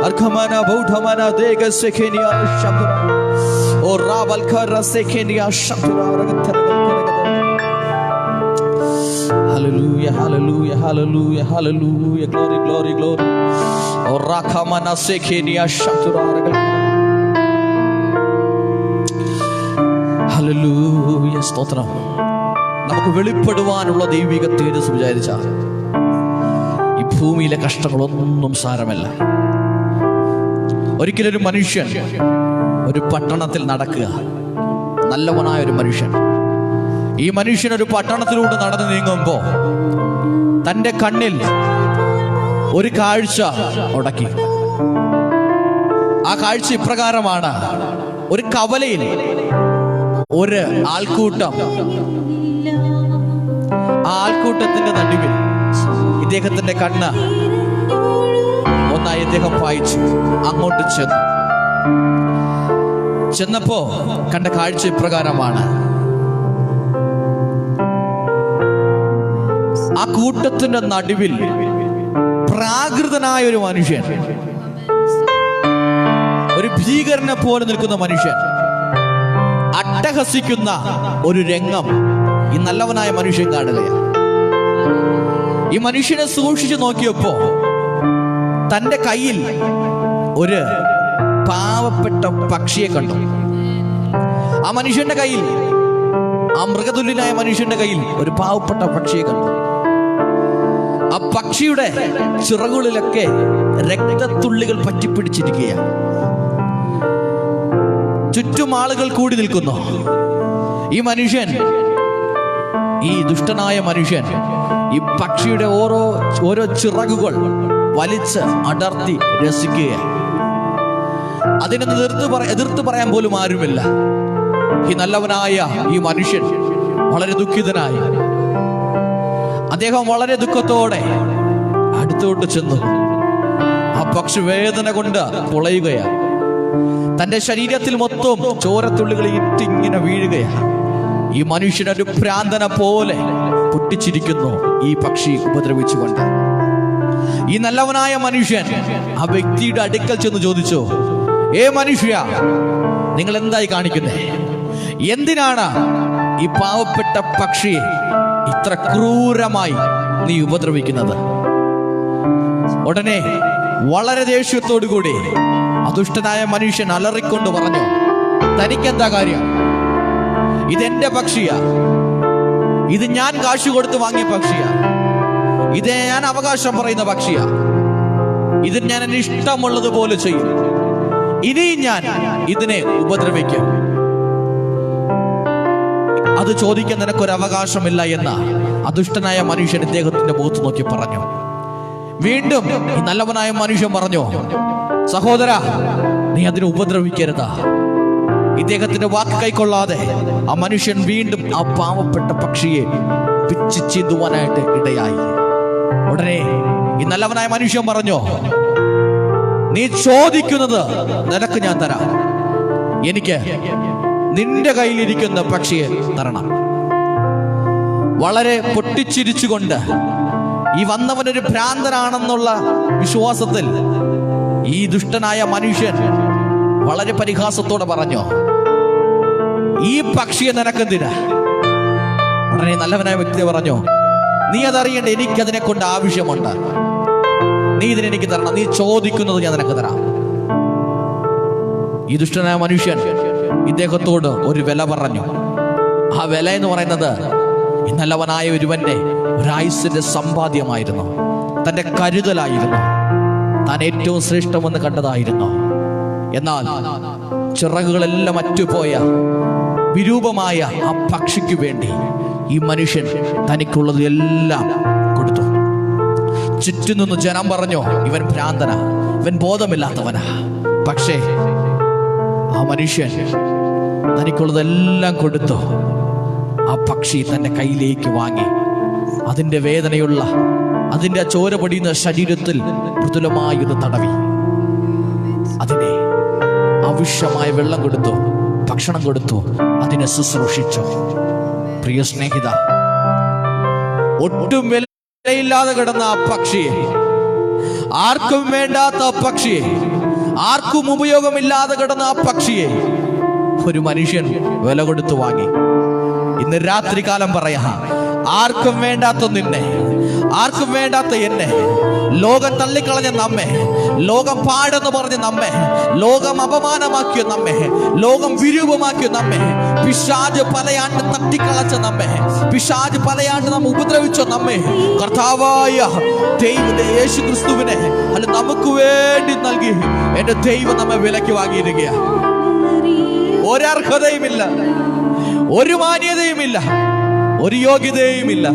അർഖമന ബൗഢമന ദേഗ സെഖേനിയ ശംഭുര ഓ റാവൽ ഖറ സെഖേനിയ ശംഭുരാരകൽ തുരകൽ കരകദേ. Hallelujah, hallelujah, hallelujah, hallelujah, glory, glory, glory. ഓ റാഖമന സെഖേനിയ ശംഭുരാരകൽ. ഹല്ലേലൂയ, സ്തോത്രം. നമുക്ക് വെളിപ്പെടുവാനുള്ള ദൈവിക തേജസ് വിചാരിച്ചാൽ ഈ ഭൂമിയിലെ കഷ്ടങ്ങളൊന്നും സാരമല്ല. ഒരിക്കലൊരു മനുഷ്യൻ ഒരു പട്ടണത്തിൽ നടക്കുക, നല്ലവനായ ഒരു മനുഷ്യൻ. ഈ മനുഷ്യൻ ഒരു പട്ടണത്തിലൂടെ നടന്നു നീങ്ങുമ്പോ തന്റെ കണ്ണിൽ ഒരു കാഴ്ച ഉടക്കി. ആ കാഴ്ച ഇപ്രകാരമാണ്: ഒരു കവലയിൽ ഒരു ആൾക്കൂട്ടം, ആ ആൾക്കൂട്ടത്തിന്റെ നടുവിൽ ഇദ്ദേഹത്തിന്റെ കണ്ണ് ഒന്നായി ഇദ്ദേഹം വായിച്ചു. അങ്ങോട്ട് ചെന്നപ്പോ കണ്ട കാഴ്ച ഇപ്രകാരമാണ്: ആ കൂട്ടത്തിന്റെ നടുവിൽ പ്രാകൃതനായ ഒരു മനുഷ്യൻ, ഒരു ഭീകരനെ പോലെ നിൽക്കുന്ന മനുഷ്യൻ അട്ടഹസിക്കുന്ന ഒരു രംഗം ഈ നല്ലവനായ മനുഷ്യൻ കാണുകയാണ്. ഈ മനുഷ്യനെ സൂക്ഷിച്ചു നോക്കിയപ്പോ തന്റെ കയ്യിൽ ഒരു പാവപ്പെട്ട പക്ഷിയെ കണ്ടു. ആ മനുഷ്യന്റെ കയ്യിൽ, ആ മൃഗതുല്യനായ മനുഷ്യന്റെ കയ്യിൽ ഒരു പാവപ്പെട്ട പക്ഷിയെ കണ്ടു. ആ പക്ഷിയുടെ ചിറകുകളിലൊക്കെ രക്തത്തുള്ളികൾ പറ്റിപ്പിടിച്ചിരിക്കുകയാണ്. ചുറ്റും ആളുകൾ കൂടി നിൽക്കുന്നു. ഈ മനുഷ്യൻ, ഈ ദുഷ്ടനായ മനുഷ്യൻ ഈ പക്ഷിയുടെ ഓരോ ചിറകുകൾ വലിച്ച് അടർത്തി രസിക്കുകയാണ്. അതിനൊന്ന് എതിർത്ത് പറയാൻ പോലും ആരുമില്ല. ഈ നല്ലവനായ ഈ മനുഷ്യൻ വളരെ ദുഃഖിതനായി, അദ്ദേഹം വളരെ ദുഃഖത്തോടെ അടുത്തോട്ട് ചെന്നു. ആ പക്ഷി വേദന കൊണ്ട് പൊളയുകയാണ്. തന്റെ ശരീരത്തിൽ മൊത്തം ചോരത്തുള്ളികൾ ഇട്ടിങ്ങനെ വീഴുകയാണ്. ഈ മനുഷ്യനൊരു ഭ്രാന്തനെ പോലെ പൊട്ടിച്ചിരിക്കുന്നു ഈ പക്ഷി ഉപദ്രവിച്ചുകൊണ്ട്. ഈ നല്ലവനായ മനുഷ്യൻ ആ വ്യക്തിയുടെ അടുക്കൽ ചെന്ന് ചോദിച്ചു: ഏ മനുഷ്യ, നിങ്ങൾ എന്തായി കാണിക്കുന്നേ? എന്തിനാണ് ഈ പാവപ്പെട്ട പക്ഷിയെ ഇത്ര ക്രൂരമായി നീ ഉപദ്രവിക്കുന്നത്? ഉടനെ വളരെ ദേഷ്യത്തോടു കൂടി അദുഷ്ടനായ മനുഷ്യൻ അലറിക്കൊണ്ട് പറഞ്ഞു: തനിക്കെന്താ കാര്യം? ഇതെന്റെ പക്ഷിയാ, ഇത് ഞാൻ കാശ് കൊടുത്ത് വാങ്ങിയ പക്ഷിയാ, ഇത് ഞാൻ അവകാശം പറയുന്ന പക്ഷിയാ, ഇത് ഞാൻ എന്നെ ഇഷ്ടമുള്ളതുപോലെ ചെയ്യും, ഇനിയും ഞാൻ ഇതിനെ ഉപദ്രവിക്കും. അത് ചോദിക്കാൻ നിനക്കൊരു അവകാശമില്ല എന്ന അദുഷ്ടനായ മനുഷ്യൻ ഇദ്ദേഹത്തിന്റെ മുഖത്ത് നോക്കി പറഞ്ഞു. വീണ്ടും ഈ നല്ലവനായ മനുഷ്യൻ പറഞ്ഞു: സഹോദര, നീ അതിനെ ഉപദ്രവിക്കരുതാ. ഇദ്ദേഹത്തിന്റെ വാക്ക് കൈക്കൊള്ളാതെ ആ മനുഷ്യൻ വീണ്ടും ആ പാവപ്പെട്ട പക്ഷിയെ പിച്ച് ചീന്തുവാനായിട്ട് ഇടയായി. ഉടനെ ഈ നല്ലവനായ മനുഷ്യൻ പറഞ്ഞു: നീ ചോദിക്കുന്നത് നിനക്ക് ഞാൻ തരാം. എനിക്ക് നിന്റെ കയ്യിലിരിക്കുന്ന പക്ഷിയെ തരണം. വളരെ പൊട്ടിച്ചിരിച്ചുകൊണ്ട് ഈ വന്നവനൊരു ഭ്രാന്തനാണെന്നുള്ള വിശ്വാസത്തിൽ ഈ ദുഷ്ടനായ മനുഷ്യൻ വളരെ പരിഹാസത്തോടെ പറഞ്ഞു: ഈ പക്ഷിയെ നിനക്കെന്തിനാ? ഉടനെ നല്ലവനായ വ്യക്തി പറഞ്ഞു: നീ അതറിയണ്ട, എനിക്കതിനെ കൊണ്ട് ആവശ്യമുണ്ട്. നീ ഇതിനെനിക്ക് തരണം. നീ ചോദിക്കുന്നത് ഞാൻ നിനക്ക് തരാം. ഈ ദുഷ്ടനായ മനുഷ്യൻ ഇദ്ദേഹത്തോട് ഒരു വില പറഞ്ഞു. ആ വില എന്ന് പറയുന്നത് ഈ നല്ലവനായ ഒരുവന്റെ ഒരായുസ്സിന്റെ സമ്പാദ്യമായിരുന്നു, തന്റെ കരുതലായിരുന്നു, താൻ ഏറ്റവും ശ്രേഷ്ഠമെന്ന് കണ്ടതായിരുന്നു. എന്നാൽ ചിറകുകളെല്ലാം അറ്റുപോയ വിരൂപമായ ആ പക്ഷിക്ക് വേണ്ടി ഈ മനുഷ്യൻ തനിക്കുള്ളത് എല്ലാം കൊടുത്തു. ചുറ്റും നിന്ന് ജനം പറഞ്ഞു: ഇവൻ ഭ്രാന്തനാ, ഇവൻ ബോധമില്ലാത്തവനാ. പക്ഷേ ആ മനുഷ്യൻ തനിക്കുള്ളതെല്ലാം കൊടുത്തു. ആ പക്ഷി തന്റെ കയ്യിലേക്ക് വാങ്ങി അതിന്റെ വേദനയുള്ള, അതിന്റെ ചോര പൊടിയുന്ന ശരീരത്തിൽ മൃദുലമായി ഒന്ന് തടവി. അതിനെ ആവശ്യമായ വെള്ളം കൊടുത്തു, ഭക്ഷണം കൊടുത്തു, അതിനെ ശുശ്രൂഷിച്ചു. പ്രിയ സ്നേഹിത, ഒട്ടും വിലയില്ലാത്ത വിലയില്ലാതെ കിടന്ന ആ പക്ഷിയെ, ആർക്കും വേണ്ടാത്ത ആ പക്ഷിയെ, ആർക്കും ഉപയോഗമില്ലാതെ കിടന്ന ആ പക്ഷിയെ ഒരു മനുഷ്യൻ വില കൊടുത്തു വാങ്ങി. ഇന്ന് രാത്രികാലം പറയാ, ആർക്കും വേണ്ടാത്ത നിന്നെ, ആർക്കും വേണ്ടാത്ത എന്നെ, ലോകം തള്ളിക്കളഞ്ഞ നമ്മെ, ലോകം പാടെന്ന് പറഞ്ഞ് നമ്മെ, ലോകം അപമാനമാക്കിയ നമ്മെ, ലോകം വിരൂപമാക്കിയ നമ്മെ, പിശാച് പലയാണ്ട് തട്ടിക്കളച്ച നമ്മെ, പിശാച് പലയാണ്ട് നമ്മെ ഉപദ്രവിച്ച നമ്മെ കർത്താവായ യേശു ക്രിസ്തുവിനെ അല്ല നമുക്ക് വേണ്ടി നൽകി എന്റെ ദൈവം നമ്മെ വിലയ്ക്ക് വാങ്ങിയിരിക്കുക. ഒരർഹതയുമില്ല, ഒരു മാന്യതയുമില്ല, ഒരു യോഗ്യതയുമില്ല.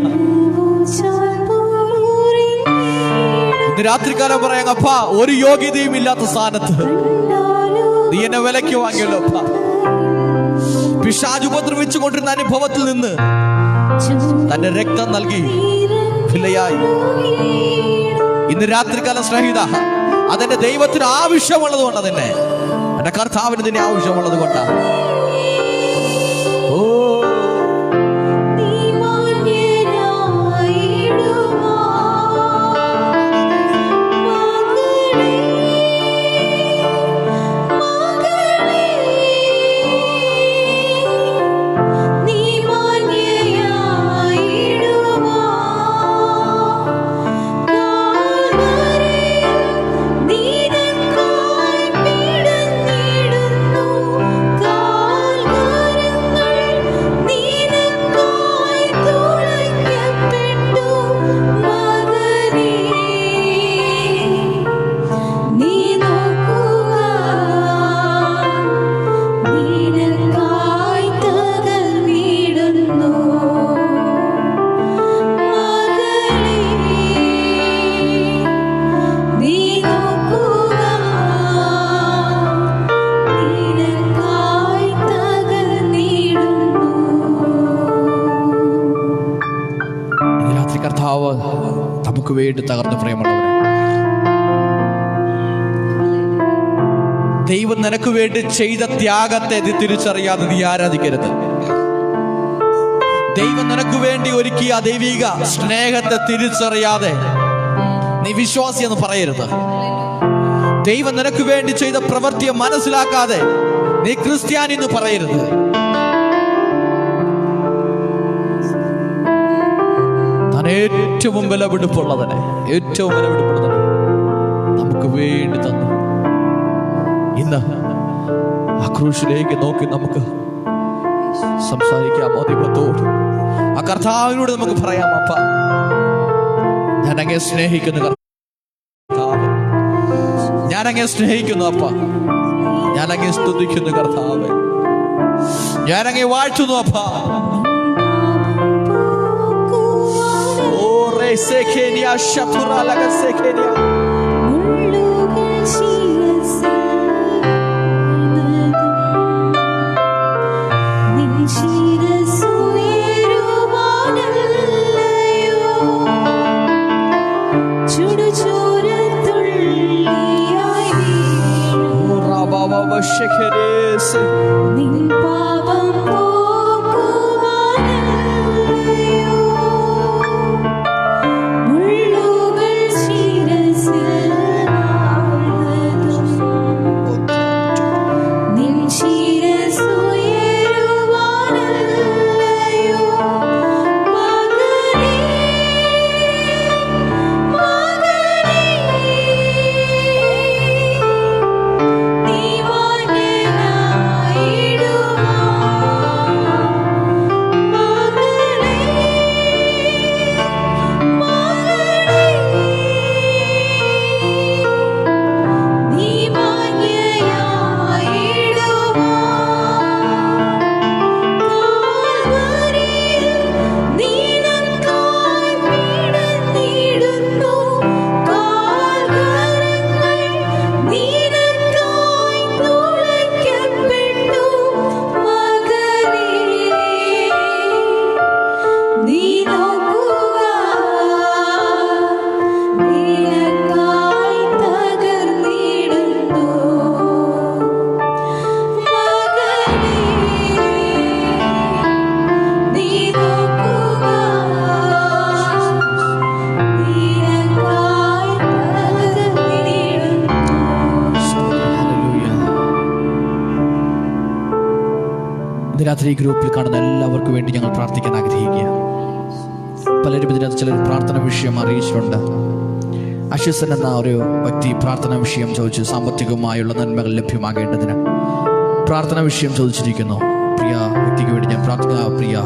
ഇന്ന് രാത്രികാലം പറയാം, അപ്പാ ഒരു യോഗ്യതയും ഇല്ലാത്ത സ്ഥാനത്ത് നീ എന്നെ വിലയ്ക്ക് വാങ്ങിയല്ലോ അപ്പാ. പിശാച് ഉപദ്രവിച്ചു കൊണ്ടിരുന്ന അനുഭവത്തിൽ നിന്ന് തന്റെ രക്തം നൽകി വിലയായി. ഇന്ന് രാത്രികാലം സ്നേഹിത, അതെന്റെ ദൈവത്തിന് ആവശ്യമുള്ളത് കൊണ്ട്, തന്നെ എന്റെ കർത്താവിന് ഇതിന്റെ ആവശ്യമുള്ളത് കൊണ്ടാ. ഓ നമുക്ക് വേണ്ടി തകർന്ന പ്രിയമുള്ളവരെ, ദൈവം നിനക്ക് വേണ്ടി ചെയ്ത ത്യാഗത്തെ നീ തിരിച്ചറിയാതെ നീ ആരാധിക്കരുത്. ദൈവം നിനക്ക് വേണ്ടി ഒരുക്കിയ ദൈവിക സ്നേഹത്തെ തിരിച്ചറിയാതെ നീ വിശ്വാസി എന്ന് പറയരുത്. ദൈവം നിനക്ക് വേണ്ടി ചെയ്ത പ്രവൃത്തിയെ മനസ്സിലാക്കാതെ നീ ക്രിസ്ത്യാനി എന്ന് പറയരുത്. ഏറ്റവും വിലപിടിപ്പുള്ളതിനെ, ഏറ്റവും വിലപിടിപ്പുള്ളതിനെ നമുക്ക് വേണ്ടി തന്നു. ഇന്ന് ആ ക്രൂശിലേക്ക് നോക്കി നമുക്ക് സംസാരിക്കാം ദൈവത്തോട്. ആ കർത്താവിനോട് നമുക്ക് പറയാം, അപ്പ ഞാനങ്ങെ സ്നേഹിക്കുന്നു കർത്താവ്, ഞാനങ്ങെ സ്നേഹിക്കുന്നു അപ്പ, ഞാനങ്ങെ സ്തുതിക്കുന്നു കർത്താവ്, ഞാനങ്ങെ വാഴ്ത്തുന്നു അപ്പ. Sekenia shatura laga sekenia ഇന്ന് രാത്രി ഈ ഗ്രൂപ്പിൽ കാണുന്ന എല്ലാവർക്കും വേണ്ടി ഞങ്ങൾ പ്രാർത്ഥിക്കാൻ ആഗ്രഹിക്കുക. പലരും ഇതിനകത്ത് ചിലർ പ്രാർത്ഥന വിഷയം അറിയിച്ചിട്ടുണ്ട്. അശ്വസൻ എന്ന ഒരു വ്യക്തി പ്രാർത്ഥന വിഷയം ചോദിച്ചു. സാമ്പത്തികമായുള്ള നന്മകൾ ലഭ്യമാകേണ്ടതിന് പ്രാർത്ഥന വിഷയം ചോദിച്ചിരിക്കുന്നു. പ്രിയ വ്യക്തിക്ക് വേണ്ടി ഞാൻ പ്രാർത്ഥിക്കുക. പ്രിയ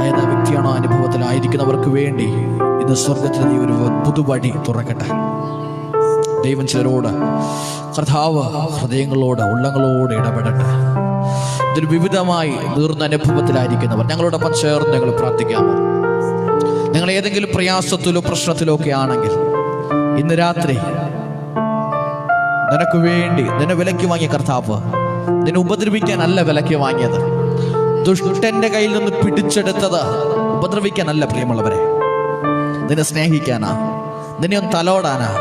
ഏത് വ്യക്തിയാണോ അനുഭവത്തിലായിരിക്കുന്നവർക്ക് വേണ്ടി ഇന്ന് സ്വർഗത്തിൽ നീ ഒരു പുതുവഴി തുറക്കട്ടെ. ദൈവം ചിലരോട്, കർത്താവ് ഹൃദയങ്ങളോട്, ഉള്ളങ്ങളോട് ഇടപെടട്ടെ. ഇതിൽ വിവിധമായി നീർന്ന അനുഭവത്തിലായിരിക്കുന്നവർ ഞങ്ങളോടൊപ്പം ചേർന്ന് ഞങ്ങൾ പ്രാർത്ഥിക്കാമോ? നിങ്ങൾ ഏതെങ്കിലും പ്രയാസത്തിലോ പ്രശ്നത്തിലോ ഒക്കെ ആണെങ്കിൽ ഇന്ന് രാത്രി നിനക്ക് വേണ്ടി നിന്നെ വിലയ്ക്ക് വാങ്ങിയ കർത്താവ് നിന്നെ ഉപദ്രവിക്കാനല്ല വിലയ്ക്ക് വാങ്ങിയത്. ദുഷ്ടന്റെ കയ്യിൽ നിന്ന് പിടിച്ചെടുത്തത് ഉപദ്രവിക്കാനല്ല പ്രിയമുള്ളവരെ, നിന്നെ സ്നേഹിക്കാനാ, നിന്നെ ഒന്ന് തലോടാനാ,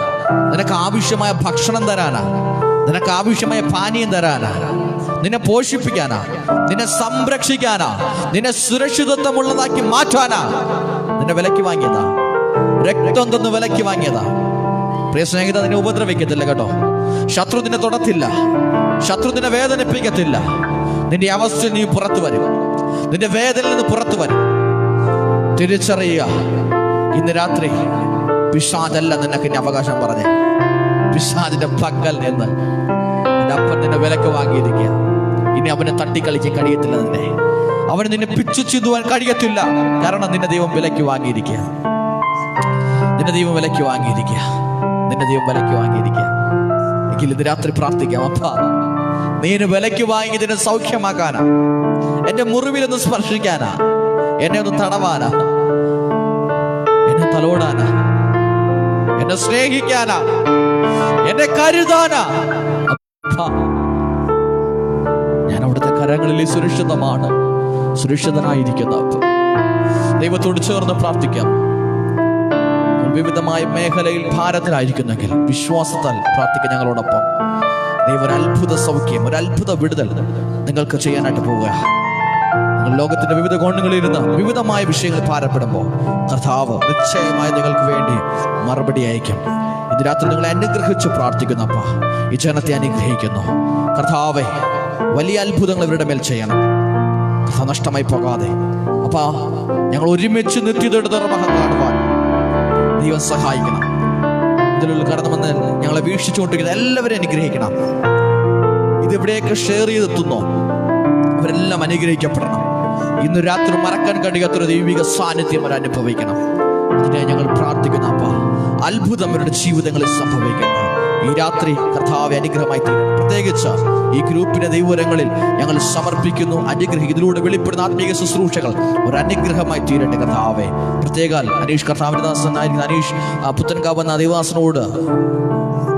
നിനക്ക് ആവശ്യമായ ഭക്ഷണം തരാനാ, നിനക്ക് ആവശ്യമായ പാനീയം തരാനാ, നിന്നെ പോഷിപ്പിക്കാനാ, നിന്നെ സംരക്ഷിക്കാനാ, നിന്നെ സുരക്ഷിതത്വമുള്ളതാക്കി മാറ്റാനാ നിന്നെ വിലയ്ക്ക് വാങ്ങിയതാ. രക്തം തന്ന് വിലയ്ക്ക് വാങ്ങിയതാ. പ്രിയ സ്നേഹിത, നിന്നെ ഉപദ്രവിക്കത്തില്ല കേട്ടോ. ശത്രു നിന്നെ തൊടത്തില്ല, ശത്രു നിന്നെ വേദനിപ്പിക്കത്തില്ല. നിന്റെ അവസ്ഥയിൽ നീ പുറത്തു വരും, നിന്റെ വേദനയിൽ നിന്ന് പുറത്തു വരും. തിരിച്ചറിയുക, ഇന്ന് രാത്രി പിശാചല്ല നിനക്ക് ഇനി അവകാശം പറഞ്ഞേ. പിശാചിന്റെ പക്കൽ നിന്ന് നിന്റെ അപ്പൻ നിന്നെ വിലക്ക് വാങ്ങിയിരിക്കുക. ഇനി അവനെ തട്ടിക്കളിക്കാൻ കഴിയത്തില്ല, അവന് നിന്നെ പിച്ചു ചിന്തുവാൻ കഴിയത്തില്ല. കാരണം നിന്റെ ദൈവം വിലക്ക് വാങ്ങിയിരിക്കുക, നിന്റെ ദൈവം വിലക്ക് വാങ്ങിയിരിക്കുക, നിന്റെ ദൈവം വിലക്ക് വാങ്ങിയിരിക്കുക. എങ്കിൽ ഇത് രാത്രി പ്രാർത്ഥിക്കാം. അപ്പാ, നീ വിലക്ക് വാങ്ങിയതിനെ സൗഖ്യമാക്കാനാ, എന്റെ മുറിവിലൊന്ന് സ്പർശിക്കാനാ, എന്നെ ഒന്ന് തടവാനാ, എന്നെ തലോടാനാ, എന്നെ സ്നേഹിക്കാനാ, എന്നെ കരുതാനാ. അപ്പാ, ഞാൻ അവിടുത്തെ കരങ്ങളിൽ സുരക്ഷിതമാണ്, സുരക്ഷിതനായിരിക്കുന്ന ദൈവത്തോട് ചേർന്ന് പ്രാർത്ഥിക്കാം. വിവിധമായ മേഖലയിൽ ഭാരത്തിലായിരിക്കുന്നെങ്കിൽ വിശ്വാസത്താൽ പ്രാർത്ഥിക്കാൻ ഞങ്ങളോടൊപ്പം. ദൈവം ഒരു അത്ഭുത സൗഖ്യം, ഒരു അത്ഭുത വിടുതൽ നിങ്ങൾക്ക് ചെയ്യാനായിട്ട് പോവുക. നിങ്ങൾ ലോകത്തിന്റെ വിവിധ കോണുകളിൽ ഇരുന്ന് വിവിധമായ വിഷയങ്ങൾ ഭാരപ്പെടുമ്പോൾ കർത്താവ് നിശ്ചയമായി നിങ്ങൾക്ക് വേണ്ടി മറുപടി അയക്കും. ഇത് രാത്രി നിങ്ങളെ അനുഗ്രഹിച്ച് പ്രാർത്ഥിക്കുന്നു. അപ്പാ, ഈ ജനത്തെ അനുഗ്രഹിക്കുന്നു. കർത്താവെ, വലിയ അത്ഭുതങ്ങൾ ഇവരുടെ മേൽ ചെയ്യണം. കർത്താവ് നഷ്ടമായി പോകാതെ അപ്പാ, ഞങ്ങൾ ഒരുമിച്ച് നിത്യതയുടെ നിർവഹം കാണുവാൻ ദൈവം സഹായിക്കണം. ഇതിലുള്ള കടന്നു വന്ന് ഞങ്ങളെ വീക്ഷിച്ചുകൊണ്ടിരിക്കുന്ന എല്ലാവരും അനുഗ്രഹിക്കണം. ഇതെവിടെയൊക്കെ ഷെയർ ചെയ്തെത്തുന്നോ അവരെല്ലാം അനുഗ്രഹിക്കപ്പെടണം. ഇന്ന് രാത്രി മറക്കാൻ കഴിയാത്തൊരു ദൈവിക സാന്നിധ്യം അവർ അനുഭവിക്കണം. അതിനെ ഞങ്ങൾ പ്രാർത്ഥിക്കുന്ന അപ്പാ, അത്ഭുതം അവരുടെ ജീവിതങ്ങളിൽ സംഭവിക്കണം. ഈ രാത്രി കർത്താവെ അനുഗ്രഹമായി തീരണം. പ്രത്യേകിച്ച് ഈ ഗ്രൂപ്പിന്റെ ദൈവരങ്ങളിൽ ഞങ്ങൾ സമർപ്പിക്കുന്നു. അനുഗ്രഹിക്കും. ഇതിലൂടെ വെളിപ്പെടുന്ന ആത്മീയ ശുശ്രൂഷകൾ ഒരു അനുഗ്രഹമായി തീരട്ടെ കർത്താവെ. പ്രത്യേകാൽ അനീഷ് കർത്താവിന്റെ ദാസനായിരിക്കുന്ന അനീഷ് പുത്തൻകാവ് എന്ന ദൈവദാസനോട്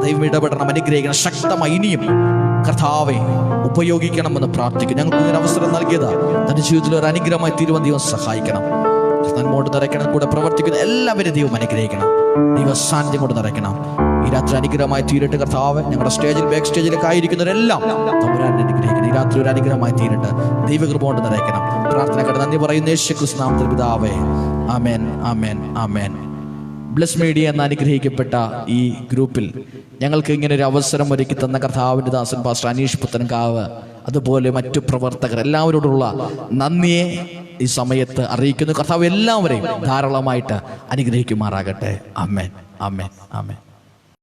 ദൈവം ഇടപെടണം, അനുഗ്രഹിക്കണം. ശക്തമായി ഇനിയും കർത്താവെ ഉപയോഗിക്കണമെന്ന് പ്രാർത്ഥിക്കും. ഞങ്ങൾക്ക് ഇങ്ങനെ അവസരം നൽകിയത് തന്റെ ജീവിതത്തിൽ ഒരു അനുഗ്രഹമായി തീരുവാൻ ദൈവം സഹായിക്കണം. നന്മോട് നിറയ്ക്കണം. കൂടെ പ്രവർത്തിക്കുന്ന എല്ലാവരും ദൈവം അനുഗ്രഹിക്കണം. ദൈവ സാന്നിധ്യം കൊണ്ട് നിറയ്ക്കണം. ഈ രാത്രി അനുഗ്രഹമായി തീരട്ടെ കർത്താവ്. ഞങ്ങളുടെ സ്റ്റേജിൽ ബാക്ക് സ്റ്റേജിലൊക്കെ ആയിരിക്കുന്നവരെല്ലാം തമ്പുരാൻ അനുഗ്രഹിക്കണം. ഈ രാത്രി ഒരു അനുഗ്രഹമായി തീരട്ടെ. ദൈവകൃപ കൊണ്ട് നിറയ്ക്കണം. പ്രാർത്ഥനക്കാട് നന്ദി പറയുന്ന യേശുക്രിസ്തു നാമത്തിൽ പിതാവേ, ആമേൻ, ആമേൻ, ആമേൻ. ബ്ലസ് മീഡിയ എന്ന അനുഗ്രഹിക്കപ്പെട്ട ഈ ഗ്രൂപ്പിൽ ഞങ്ങൾക്ക് ഇങ്ങനെ ഒരു അവസരം ഒരുക്കി തന്ന കർത്താവിൻ്റെ ദാസൻ പാസ്റ്റർ അനീഷ് പുത്തൻകാവ്, അതുപോലെ മറ്റു പ്രവർത്തകർ എല്ലാവരോടുള്ള നന്ദിയെ ഈ സമയത്ത് അറിയിക്കുന്നു. കർത്താവ് എല്ലാവരെയും ധാരാളമായിട്ട് അനുഗ്രഹിക്കുമാറാകട്ടെ. ആമേൻ, ആമേൻ, ആമേൻ.